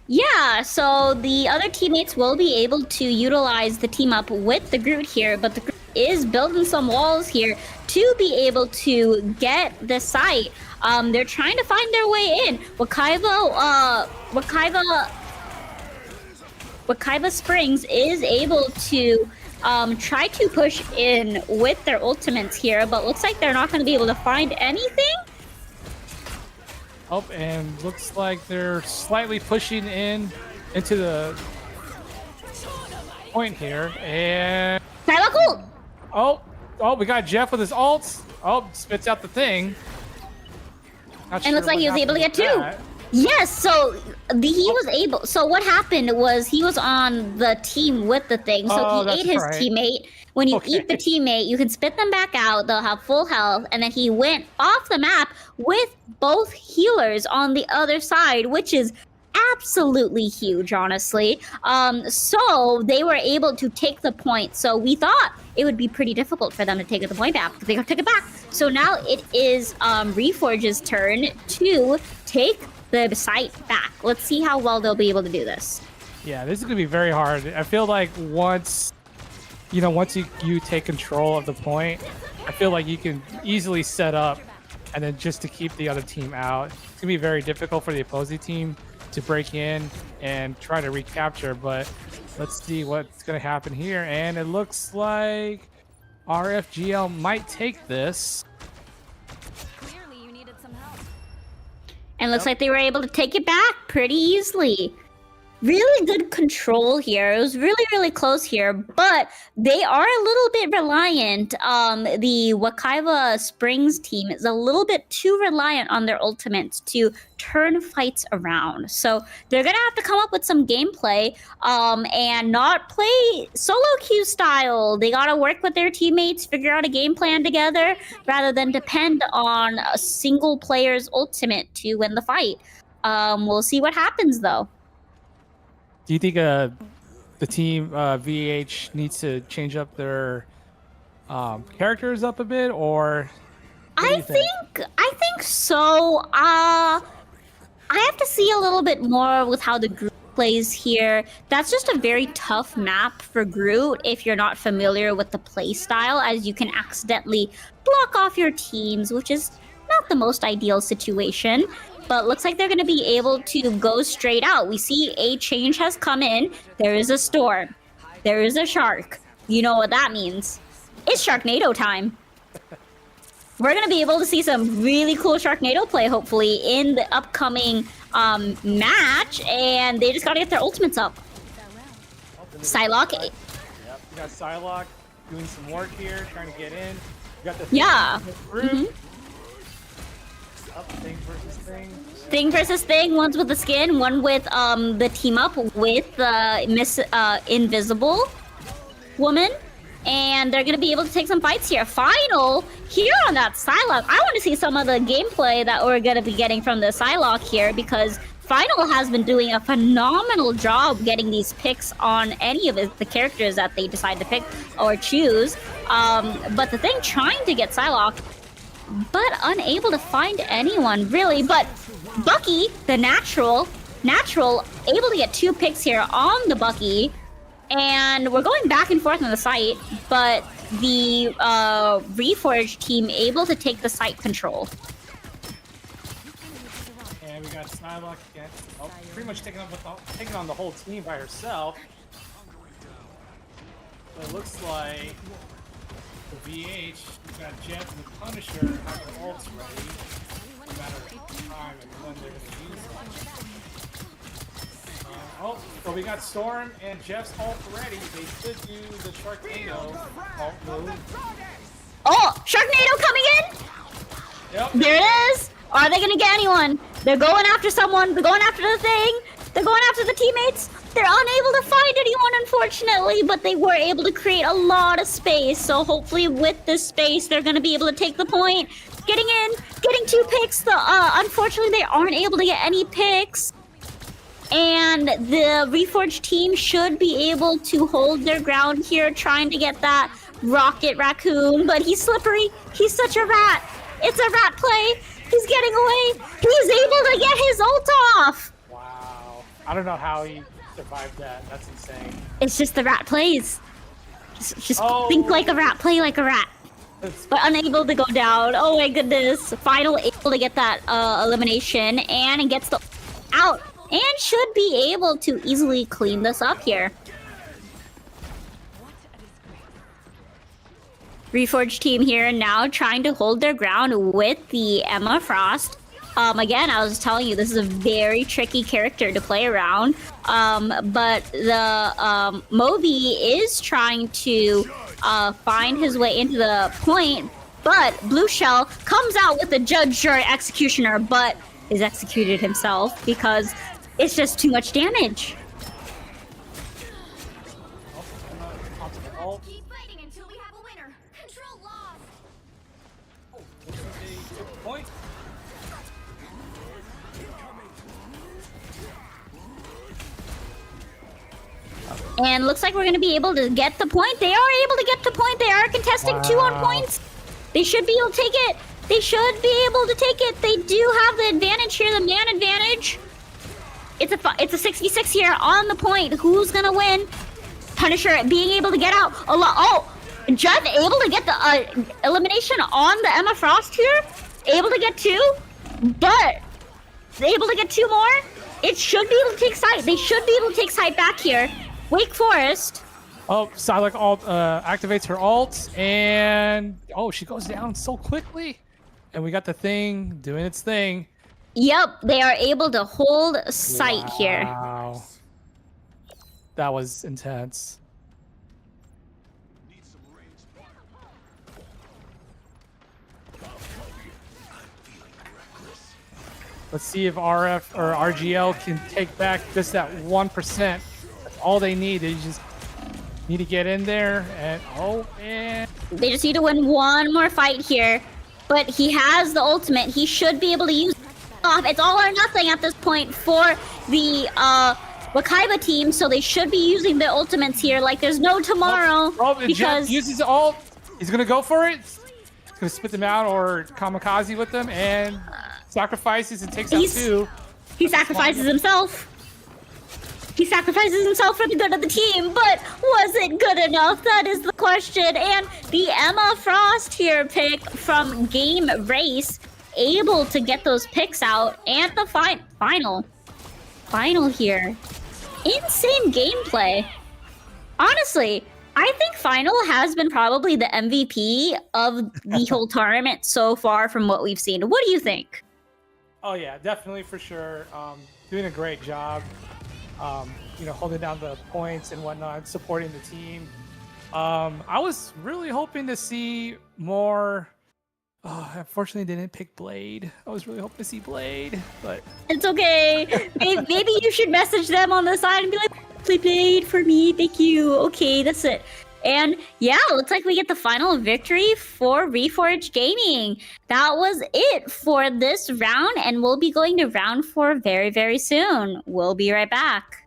[SPEAKER 1] Yeah, so the other teammates will be able to utilize the team up with the Groot here, but the Groot is building some walls here to be able to get the site. They're trying to find their way in. Wakaiba Springs is able to try to push in with their ultimates here, but looks like they're not going to be able to find anything.
[SPEAKER 2] Oh, and looks like they're slightly pushing into the point here, and
[SPEAKER 1] Psylocke ult!
[SPEAKER 2] oh, we got Jeff with his ults. Oh, spits out the thing. Not
[SPEAKER 1] And
[SPEAKER 2] sure
[SPEAKER 1] looks like
[SPEAKER 2] what
[SPEAKER 1] he was able to get
[SPEAKER 2] happened
[SPEAKER 1] two.
[SPEAKER 2] with that.
[SPEAKER 1] Yes, so he was able. So what happened was he was on the team with the thing. So
[SPEAKER 2] Oh,
[SPEAKER 1] he
[SPEAKER 2] that's
[SPEAKER 1] ate his
[SPEAKER 2] right.
[SPEAKER 1] teammate. When you
[SPEAKER 2] Okay.
[SPEAKER 1] eat the teammate, you can spit them back out. They'll have full health. And then he went off the map with both healers on the other side, which is absolutely huge, honestly. So they were able to take the point. So we thought it would be pretty difficult for them to take the point back, but they took it back. So now it is Reforge's turn to take the site back. Let's see how well they'll be able to do this.
[SPEAKER 2] Yeah, this is gonna be very hard. I feel like once you take control of the point, I feel like you can easily set up and then just to keep the other team out. It's gonna be very difficult for the opposing team to break in and try to recapture, but let's see what's gonna happen here. And it looks like RFGL might take this.
[SPEAKER 3] Clearly, you needed some help.
[SPEAKER 1] And looks like they were able to take it back pretty easily. Really good control here. It was really, really close here, but they are a little bit reliant. The Wakaiba Springs team is a little bit too reliant on their ultimates to turn fights around. So they're gonna have to come up with some gameplay and not play solo queue style. They gotta work with their teammates, figure out a game plan together, rather than depend on a single player's ultimate to win the fight. We'll see what happens though.
[SPEAKER 2] Do you think the team VH needs to change up their characters up a bit, or what do
[SPEAKER 1] I
[SPEAKER 2] you think?
[SPEAKER 1] think so. I have to see a little bit more with how the Groot plays here. That's just a very tough map for Groot if you're not familiar with the play style, as you can accidentally block off your teams, which is not the most ideal situation. But looks like they're going to be able to go straight out. We see a change has come in. There is a storm. There is a shark. You know what that means. It's Sharknado time. We're going to be able to see some really cool Sharknado play, hopefully, in the upcoming match. And they just got to get their ultimates up. Psylocke.
[SPEAKER 2] Yep, we got Psylocke doing some work here, trying to get in. We got the
[SPEAKER 1] Yeah.
[SPEAKER 2] Groot. Up, thing versus thing.
[SPEAKER 1] Thing versus thing. One's with the skin, one with the team up with Miss Invisible Woman. And they're gonna be able to take some fights here. Final here on that Psylocke. I want to see some of the gameplay that we're gonna be getting from the Psylocke here, because Final has been doing a phenomenal job getting these picks on any of the characters that they decide to pick or choose. But the thing trying to get Psylocke, but unable to find anyone really. But Bucky, the natural, able to get 2 picks here on the Bucky. And we're going back and forth on the site, but the Reforge team able to take the site control.
[SPEAKER 2] And we got Psylocke again. Oh, pretty much taking on the whole team by herself. So it looks like the VH, we got Jeff and the Punisher have their ults ready. No matter of time and when they're going to use them. So we got Storm and Jeff's ult ready. They should do the Sharknado ult move.
[SPEAKER 1] Oh, Sharknado coming in!
[SPEAKER 2] Yep.
[SPEAKER 1] There it is! Are they gonna get anyone? They're going after someone. They're going after the thing. They're going after the teammates. They're unable to find anyone, unfortunately, but they were able to create a lot of space. So hopefully with this space, they're gonna be able to take the point. Getting in, getting 2 picks. Unfortunately, they aren't able to get any picks. And the Reforged team should be able to hold their ground here, trying to get that Rocket Raccoon, but he's slippery. He's such a rat. It's a rat play. He's getting away. He's able to get his ult off.
[SPEAKER 2] Wow. I don't know how he survived that. That's insane.
[SPEAKER 1] It's just the rat plays. Just
[SPEAKER 2] Oh.
[SPEAKER 1] think like a rat, play like a rat.
[SPEAKER 2] That's-
[SPEAKER 1] But unable to go down. Oh my goodness. Final able to get that elimination and gets the out. And should be able to easily clean this up here. Reforged team here now trying to hold their ground with the Emma Frost. Again, I was telling you, this is a very tricky character to play around. But the Moby is trying to find his way into the point. But Blue Shell comes out with the Judge, Jury, Executioner, but is executed himself because it's just too much damage.
[SPEAKER 2] Onto the ult.
[SPEAKER 3] Keep fighting until we have a winner. Control lost.
[SPEAKER 2] Oh, looks like they took the point.
[SPEAKER 1] And looks like we're going to be able to get the point. They are able to get the point. They are contesting 2 on
[SPEAKER 2] Wow.
[SPEAKER 1] points. They should be able to take it. They should be able to take it. They do have the advantage here, the man advantage. It's a 66 here on the point. Who's going to win? Punisher being able to get out. Oh, Judd able to get the elimination on the Emma Frost here. Able to get 2. But able to get 2 more. It should be able to take site. They should be able to take site back here. Wake Forest.
[SPEAKER 2] Oh, Psylocke ult activates her ult, and oh, she goes down so quickly. And we got the thing doing its thing.
[SPEAKER 1] Yep, they are able to hold site here.
[SPEAKER 2] Wow. That was intense. Let's see if RF or RGL can take back just that 1%. That's all they need. They just need to get in there and oh man.
[SPEAKER 1] They just need to win one more fight here. But he has the ultimate. He should be able to use it off. It's all or nothing at this point for the Wakaiba team, so they should be using their ultimates here like there's no tomorrow.
[SPEAKER 2] Jet
[SPEAKER 1] Because
[SPEAKER 2] uses the ult. He's gonna go for it. He's gonna spit them out or kamikaze with them and sacrifices and takes out
[SPEAKER 1] He's-
[SPEAKER 2] 2.
[SPEAKER 1] he sacrifices himself. He sacrifices himself for the good of the team, but was it good enough? That is the question. And the Emma Frost here pick from Game Race, able to get those picks out, and the final here. Insane gameplay. Honestly, I think Final has been probably the MVP of the whole tournament so far from what we've seen. What do you think?
[SPEAKER 2] Oh yeah, definitely for sure. Doing a great job. Holding down the points and whatnot, supporting the team. I was really hoping to see more. Unfortunately, they didn't pick Blade. I was really hoping to see Blade, but
[SPEAKER 1] It's okay. Maybe you should message them on the side and be like, "Play Blade for me, thank you." Okay, that's it. And yeah, looks like we get the final victory for Reforged Gaming. That was it for this round, and we'll be going to round 4 very, very soon. We'll be right back.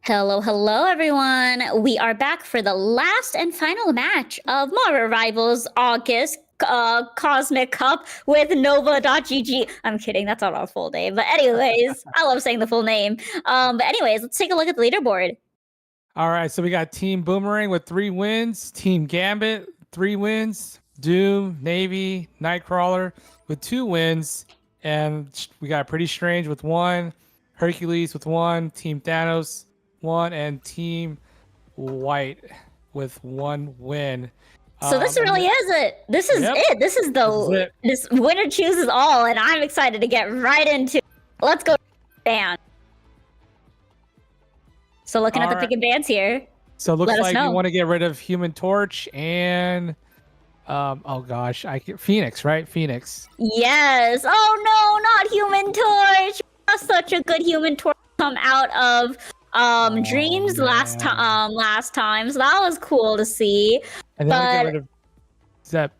[SPEAKER 1] Hello, hello, everyone. We are back for the last and final match of Marvel Rivals August Cosmic Cup with Nova.gg. I'm kidding, that's not our full name. But anyways, I love saying the full name. But anyways, let's take a look at the leaderboard.
[SPEAKER 2] All right, so we got Team Boomerang with 3 wins, Team Gambit 3 wins, Doom, Navy, Nightcrawler with 2 wins, and we got Pretty Strange with 1, Hercules with 1, Team Thanos 1, and Team White with 1 win.
[SPEAKER 1] So this really is it. This is it. This is this winner chooses all, and I'm excited to get right into it. Let's go ban. So looking at the pick and bans here.
[SPEAKER 2] So it looks like you want to get rid of Human Torch and oh gosh, Phoenix, right? Phoenix.
[SPEAKER 1] Yes. Oh no, not Human Torch. Such a good Human Torch come out of Dreams last time. So that was cool to see.
[SPEAKER 2] And then get rid of,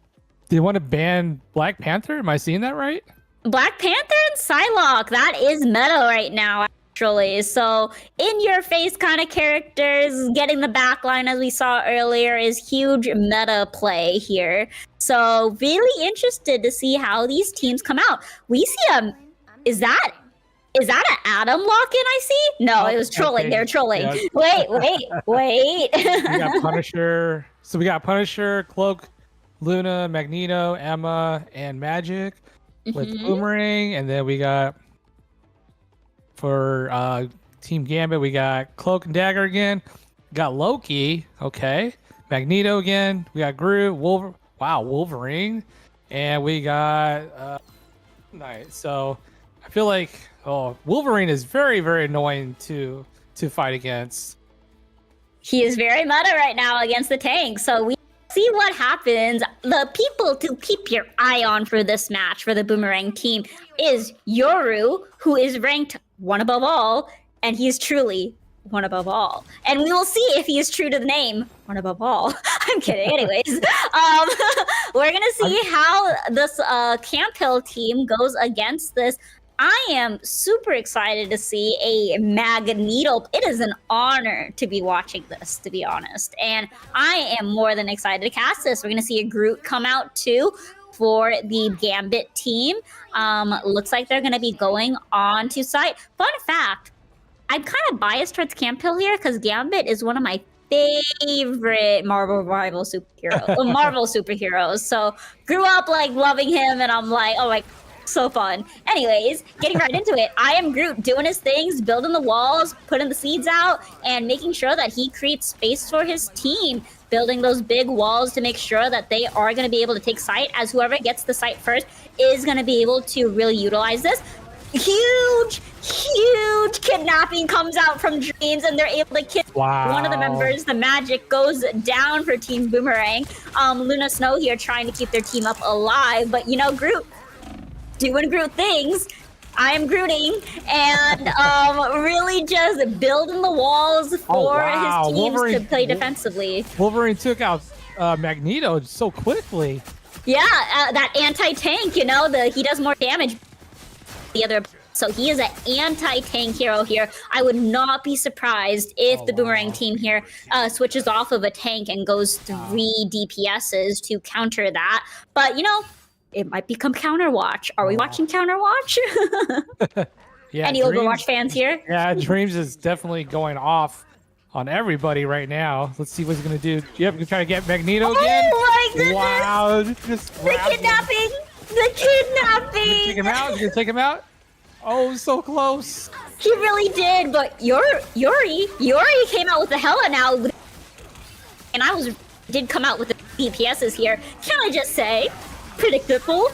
[SPEAKER 2] do you want to ban Black Panther? Am I seeing that right?
[SPEAKER 1] Black Panther and Psylocke, that is meta right now, actually. So in your face kind of characters, getting the backline as we saw earlier is huge meta play here. So really interested to see how these teams come out. We see is that an Adam lock-in I see? No, it was trolling. They're trolling. Yeah. Wait.
[SPEAKER 2] We got Punisher. So we got Punisher, Cloak, Luna, Magneto, Emma, and Magic with Boomerang. And then we got, for Team Gambit, we got Cloak and Dagger again. We got Loki. Okay. Magneto again. We got Groot, Wolverine. And we got Knight. So I feel like Wolverine is very, very annoying to fight against.
[SPEAKER 1] He is very meta right now against the tank. So we see what happens. The people to keep your eye on for this match for the Boomerang team is Yoru, who is ranked 1 above all, and he is truly 1 above all. And we will see if he is true to the name 1 above all. I'm kidding. Anyways, we're gonna see how this Camp Hill team goes against this. I am super excited to see a Magneto. It is an honor to be watching this, to be honest. And I am more than excited to cast this. We're going to see a Groot come out too for the Gambit team. Looks like they're going to be going on to site. Fun fact, I'm kind of biased towards Camp Hill here because Gambit is one of my favorite Marvel rival superheroes. So grew up like loving him, and I'm like, oh my, so fun. Anyways, getting right into it. I am Groot doing his things, building the walls, putting the seeds out, and making sure that he creates space for his team, building those big walls to make sure that they are going to be able to take site, as whoever gets the site first is going to be able to really utilize this. Huge kidnapping comes out from Dreams, and they're able to kill one of the members. The magic goes down for Team Boomerang. Luna Snow here trying to keep their team up alive, but you know, Groot doing Groot things. I am Grooting, and really just building the walls for his teams to play defensively.
[SPEAKER 2] Wolverine took out Magneto so quickly.
[SPEAKER 1] Yeah, that anti-tank, you know, he does more damage. So he is an anti-tank hero here. I would not be surprised if the Boomerang team here switches off of a tank and goes 3 DPSs to counter that. But, you know, it might become Counterwatch. Are we watching Counterwatch?
[SPEAKER 2] Yeah,
[SPEAKER 1] any Overwatch fans here?
[SPEAKER 2] Yeah, Dreams is definitely going off on everybody right now. Let's see what he's going to do. Yep, you're trying to get Magneto again?
[SPEAKER 1] Oh my goodness!
[SPEAKER 2] Wow.
[SPEAKER 1] The kidnapping! The kidnapping!
[SPEAKER 2] Take him out? You going to take him out? Oh, so close.
[SPEAKER 1] He really did, but Yuri came out with the hella now. And did come out with the DPSs here. Can I just say? Predictable,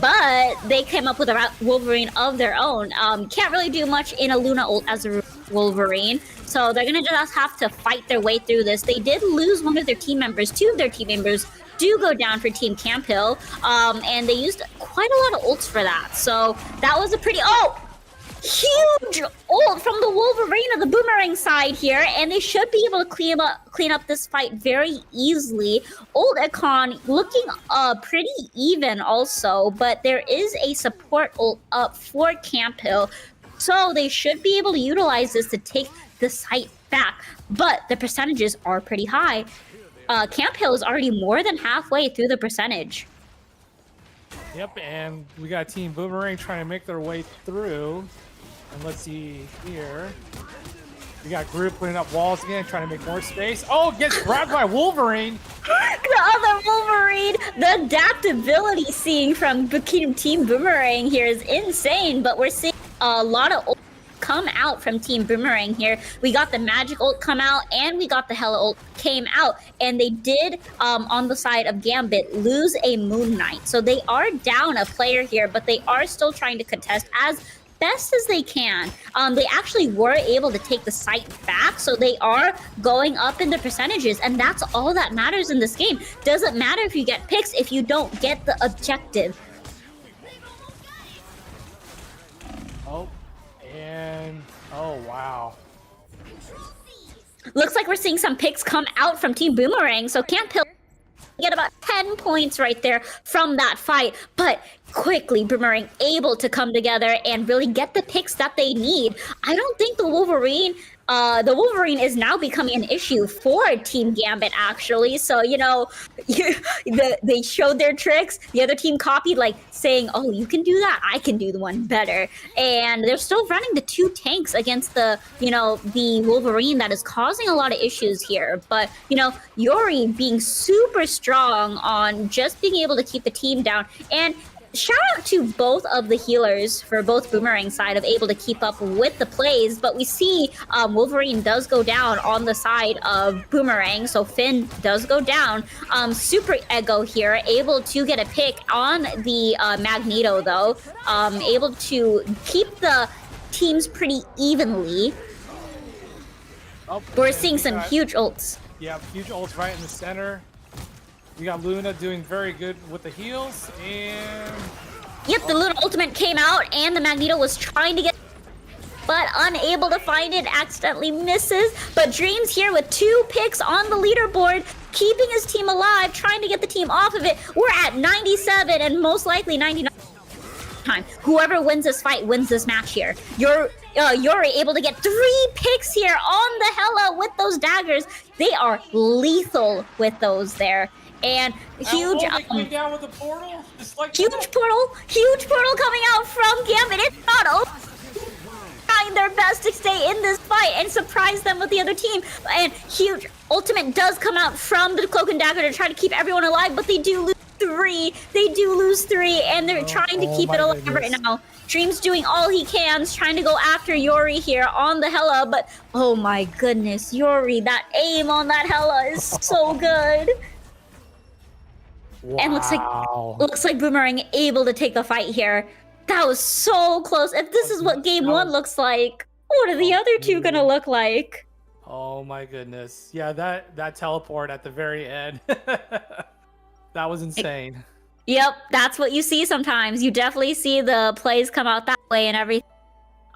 [SPEAKER 1] but they came up with a Wolverine of their own. Can't really do much in a Luna ult as a Wolverine, so they're gonna just have to fight their way through this. They did lose one of their team members. 2 of their team members do go down for Team Camp Hill, and they used quite a lot of ults for that. So that was a pretty huge ult from the Wolverine of the Boomerang side here, and they should be able to clean up this fight very easily. Ult Icon looking pretty even also, but there is a support ult up for Camp Hill. So they should be able to utilize this to take the site back. But the percentages are pretty high. Camp Hill is already more than halfway through the percentage.
[SPEAKER 2] Yep, and we got Team Boomerang trying to make their way through. And let's see here. We got Group putting up walls again, trying to make more space. Oh, gets grabbed by Wolverine.
[SPEAKER 1] The other Wolverine, the adaptability seeing from Team Boomerang here is insane, but we're seeing a lot of ult come out from Team Boomerang here. We got the Magic ult come out, and we got the Hella ult came out, and they did, on the side of Gambit, lose a Moon Knight. So they are down a player here, but they are still trying to contest as best as they can. They actually were able to take the site back, so they are going up in the percentages, and that's all that matters in this game. Doesn't matter if you get picks if you don't get the objective.
[SPEAKER 2] Oh, and oh wow.
[SPEAKER 1] Looks like we're seeing some picks come out from Team Boomerang, so Camp Hill get about 10 points right there from that fight, but quickly Boomerang able to come together and really get the picks that they need. I don't think the Wolverine is now becoming an issue for Team Gambit, actually. So, you know, they showed their tricks. The other team copied, like, saying, oh, you can do that. I can do the one better. And they're still running the 2 tanks against the Wolverine that is causing a lot of issues here. But, you know, Yori being super strong on just being able to keep the team down. And shout out to both of the healers for both Boomerang side of able to keep up with the plays, but we see Wolverine does go down on the side of Boomerang, so Finn does go down. Super Ego here, able to get a pick on the Magneto though, able to keep the teams pretty evenly.
[SPEAKER 2] Oh,
[SPEAKER 1] we're seeing some huge ults.
[SPEAKER 2] Yeah, huge ults right in the center. We got Luna doing very good with the heals, and
[SPEAKER 1] yep, the Luna ultimate came out, and the Magneto was trying to get, but unable to find it, accidentally misses. But Dreams here with 2 picks on the leaderboard, keeping his team alive, trying to get the team off of it. We're at 97 and most likely 99 time. Whoever wins this fight wins this match here. You're able to get 3 picks here on the Hella with those daggers. They are lethal with those there. And huge,
[SPEAKER 2] down with the portal, just like
[SPEAKER 1] huge portal coming out from Gambit. It's not over. Trying their best to stay in this fight and surprise them with the other team. And huge ultimate does come out from the Cloak and Dagger to try to keep everyone alive, but they do lose 3. They do lose 3, and they're trying to keep it alive right now. Dream's doing all he can, trying to go after Yori here on the Hella, but oh my goodness, Yori, that aim on that Hella is so good.
[SPEAKER 2] Wow.
[SPEAKER 1] And looks like Boomerang able to take the fight here. That was so close. If this is what game 1 looks like, what are the other 2 gonna look like?
[SPEAKER 2] Oh my goodness. Yeah, that teleport at the very end. That was insane.
[SPEAKER 1] Yep, that's what you see sometimes. You definitely see the plays come out that way and everything.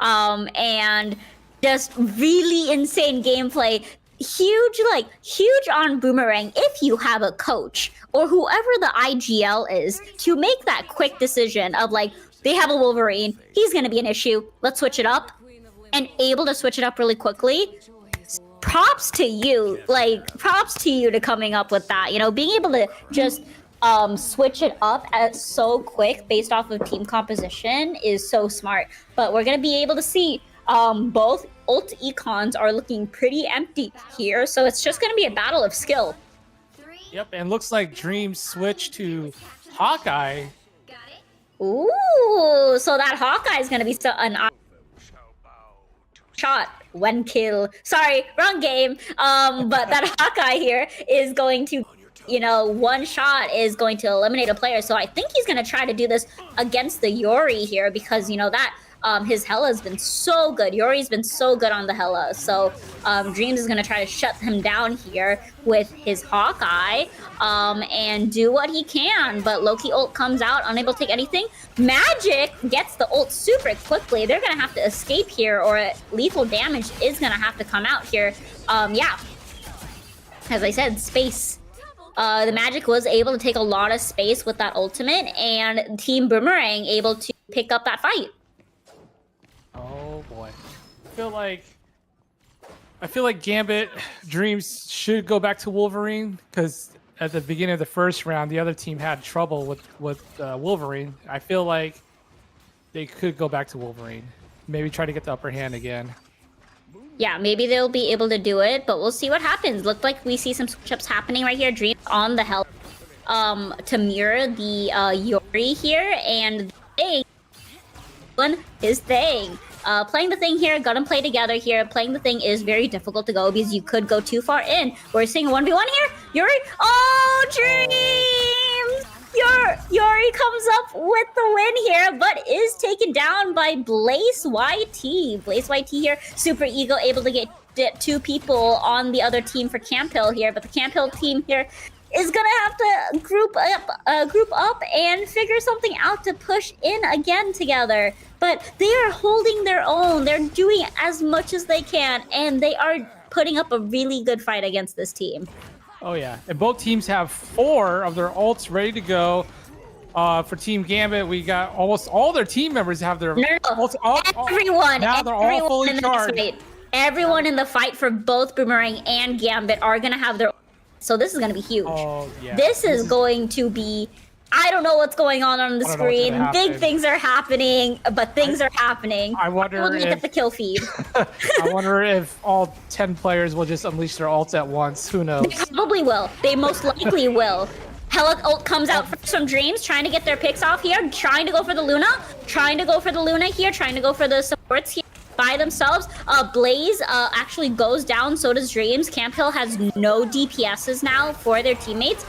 [SPEAKER 1] And just really insane gameplay. Huge on Boomerang if you have a coach or whoever the IGL is to make that quick decision of like, they have a Wolverine, he's gonna be an issue, let's switch it up, and able to switch it up really quickly. Props to you, props to you to coming up with that, you know, being able to just switch it up so quick based off of team composition is so smart. But we're gonna be able to see both ult econs are looking pretty empty here, so it's just gonna be a battle of skill.
[SPEAKER 2] Yep, and looks like Dream switched to Hawkeye.
[SPEAKER 1] Ooh, so that Hawkeye is gonna be an shot, 1 kill. Sorry, wrong game. But that Hawkeye here is going to, you know, 1 shot is going to eliminate a player. So I think he's gonna try to do this against the Yori here because, you know, that his Hella's been so good. Yori's been so good on the Hella. So Dreams is going to try to shut him down here with his Hawkeye and do what he can. But Loki ult comes out, unable to take anything. Magic gets the ult super quickly. They're going to have to escape here or lethal damage is going to have to come out here. Yeah, as I said, space. The Magic was able to take a lot of space with that ultimate, and Team Boomerang able to pick up that fight.
[SPEAKER 2] Oh, boy. I feel like Gambit Dreams should go back to Wolverine because at the beginning of the first round, the other team had trouble with Wolverine. I feel like they could go back to Wolverine. Maybe try to get the upper hand again.
[SPEAKER 1] Yeah, maybe they'll be able to do it, but we'll see what happens. Looked like we see some switch-ups happening right here. Dream on the help to mirror the Yori here, and his thing. Playing the thing here, gonna play together here. Playing the thing is very difficult to go because you could go too far in. We're seeing a 1v1 here. Yuri, oh, Dreams! Yuri comes up with the win here, but is taken down by Blaze YT. Blaze YT here, Super Ego able to get 2 people on the other team for Camp Hill here, but the Camp Hill team here is gonna have to group up and figure something out to push in again together. But they are holding their own. They're doing as much as they can, and they are putting up a really good fight against this team.
[SPEAKER 2] Oh yeah, and both teams have 4 of their ults ready to go. For Team Gambit, we got almost all their team members have their ults.
[SPEAKER 1] Everyone,
[SPEAKER 2] now they're all fully charged.
[SPEAKER 1] Everyone in the fight for both Boomerang and Gambit are gonna have their. So this is gonna be huge.
[SPEAKER 2] Oh yeah.
[SPEAKER 1] This is going to be. I don't know what's going on the screen. Big things are happening, but things are happening.
[SPEAKER 2] I wonder
[SPEAKER 1] we'll look at the kill feed.
[SPEAKER 2] I wonder if all 10 players will just unleash their ults at once. Who knows?
[SPEAKER 1] They probably will. They most likely will. Hella ult comes out first from Dreams, trying to get their picks off here, trying to go for the Luna, trying to go for the supports here by themselves. Blaze actually goes down, so does Dreams. Camp Hill has no DPSs now for their teammates,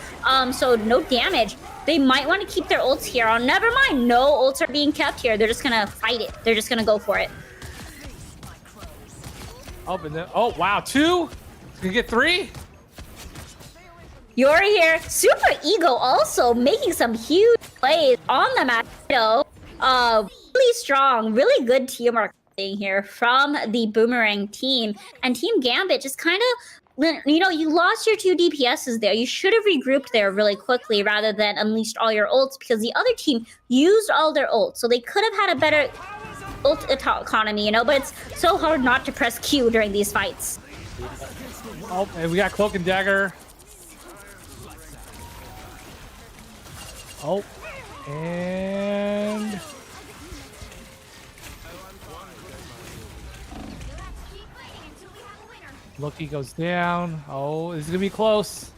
[SPEAKER 1] so no damage. They might want to keep their ults here on. Never mind, no ults are being kept here. They're just gonna fight it. They're just gonna go for it.
[SPEAKER 2] Oh wow, 2? Gonna get 3?
[SPEAKER 1] Yuri here, Super Ego also making some huge plays on the match. Really strong, really good teamwork here from the Boomerang team. And Team Gambit just kind of, you lost your 2 DPSs there. You should have regrouped there really quickly rather than unleashed all your ults because the other team used all their ults. So they could have had a better ult economy, but it's so hard not to press Q during these fights.
[SPEAKER 2] Oh, and we got Cloak and Dagger. Oh, and Loki goes down. Oh, this is gonna be close.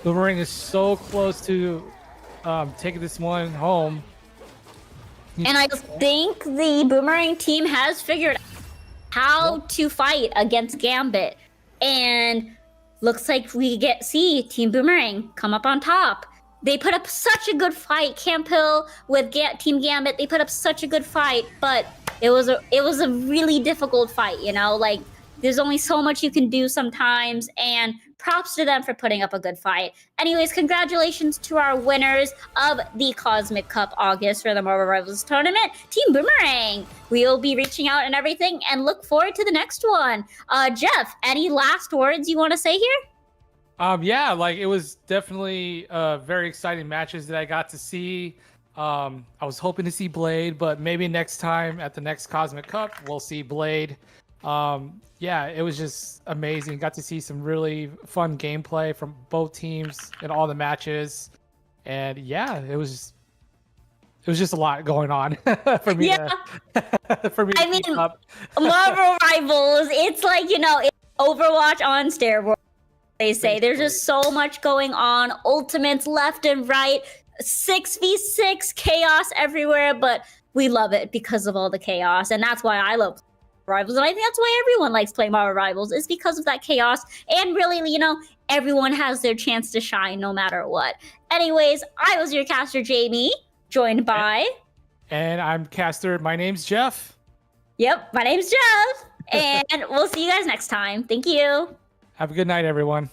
[SPEAKER 2] Boomerang is so close to taking this one home.
[SPEAKER 1] And I think the Boomerang team has figured out how to fight against Gambit. And looks like we see Team Boomerang come up on top. They put up such a good fight. Camp Hill with Team Gambit, they put up such a good fight, but it was a really difficult fight, like there's only so much you can do sometimes, and props to them for putting up a good fight. Anyways, congratulations to our winners of the Cosmic Cup August for the Marvel Rivals tournament, Team Boomerang. We'll be reaching out and everything and look forward to the next one. Jeff, any last words you want to say here?
[SPEAKER 2] Yeah, it was definitely very exciting matches that I got to see. I was hoping to see Blade, but maybe next time at the next Cosmic Cup, we'll see Blade. Yeah, it was just amazing. Got to see some really fun gameplay from both teams in all the matches. And yeah, it was just a lot going on for me.
[SPEAKER 1] Yeah.
[SPEAKER 2] For me.
[SPEAKER 1] I mean, Marvel Rivals, it's like, it's Overwatch on steroids, they say. There's just so much going on. Ultimates left and right. 6v6 chaos everywhere, but we love it because of all the chaos. And that's why I love Rivals, and I think that's why everyone likes playing Marvel Rivals, is because of that chaos, and really, everyone has their chance to shine no matter what. Anyways, I was your caster, Jamie, joined by...
[SPEAKER 2] And I'm caster, my name's Jeff.
[SPEAKER 1] Yep, my name's Jeff, and we'll see you guys next time. Thank you.
[SPEAKER 2] Have a good night, everyone.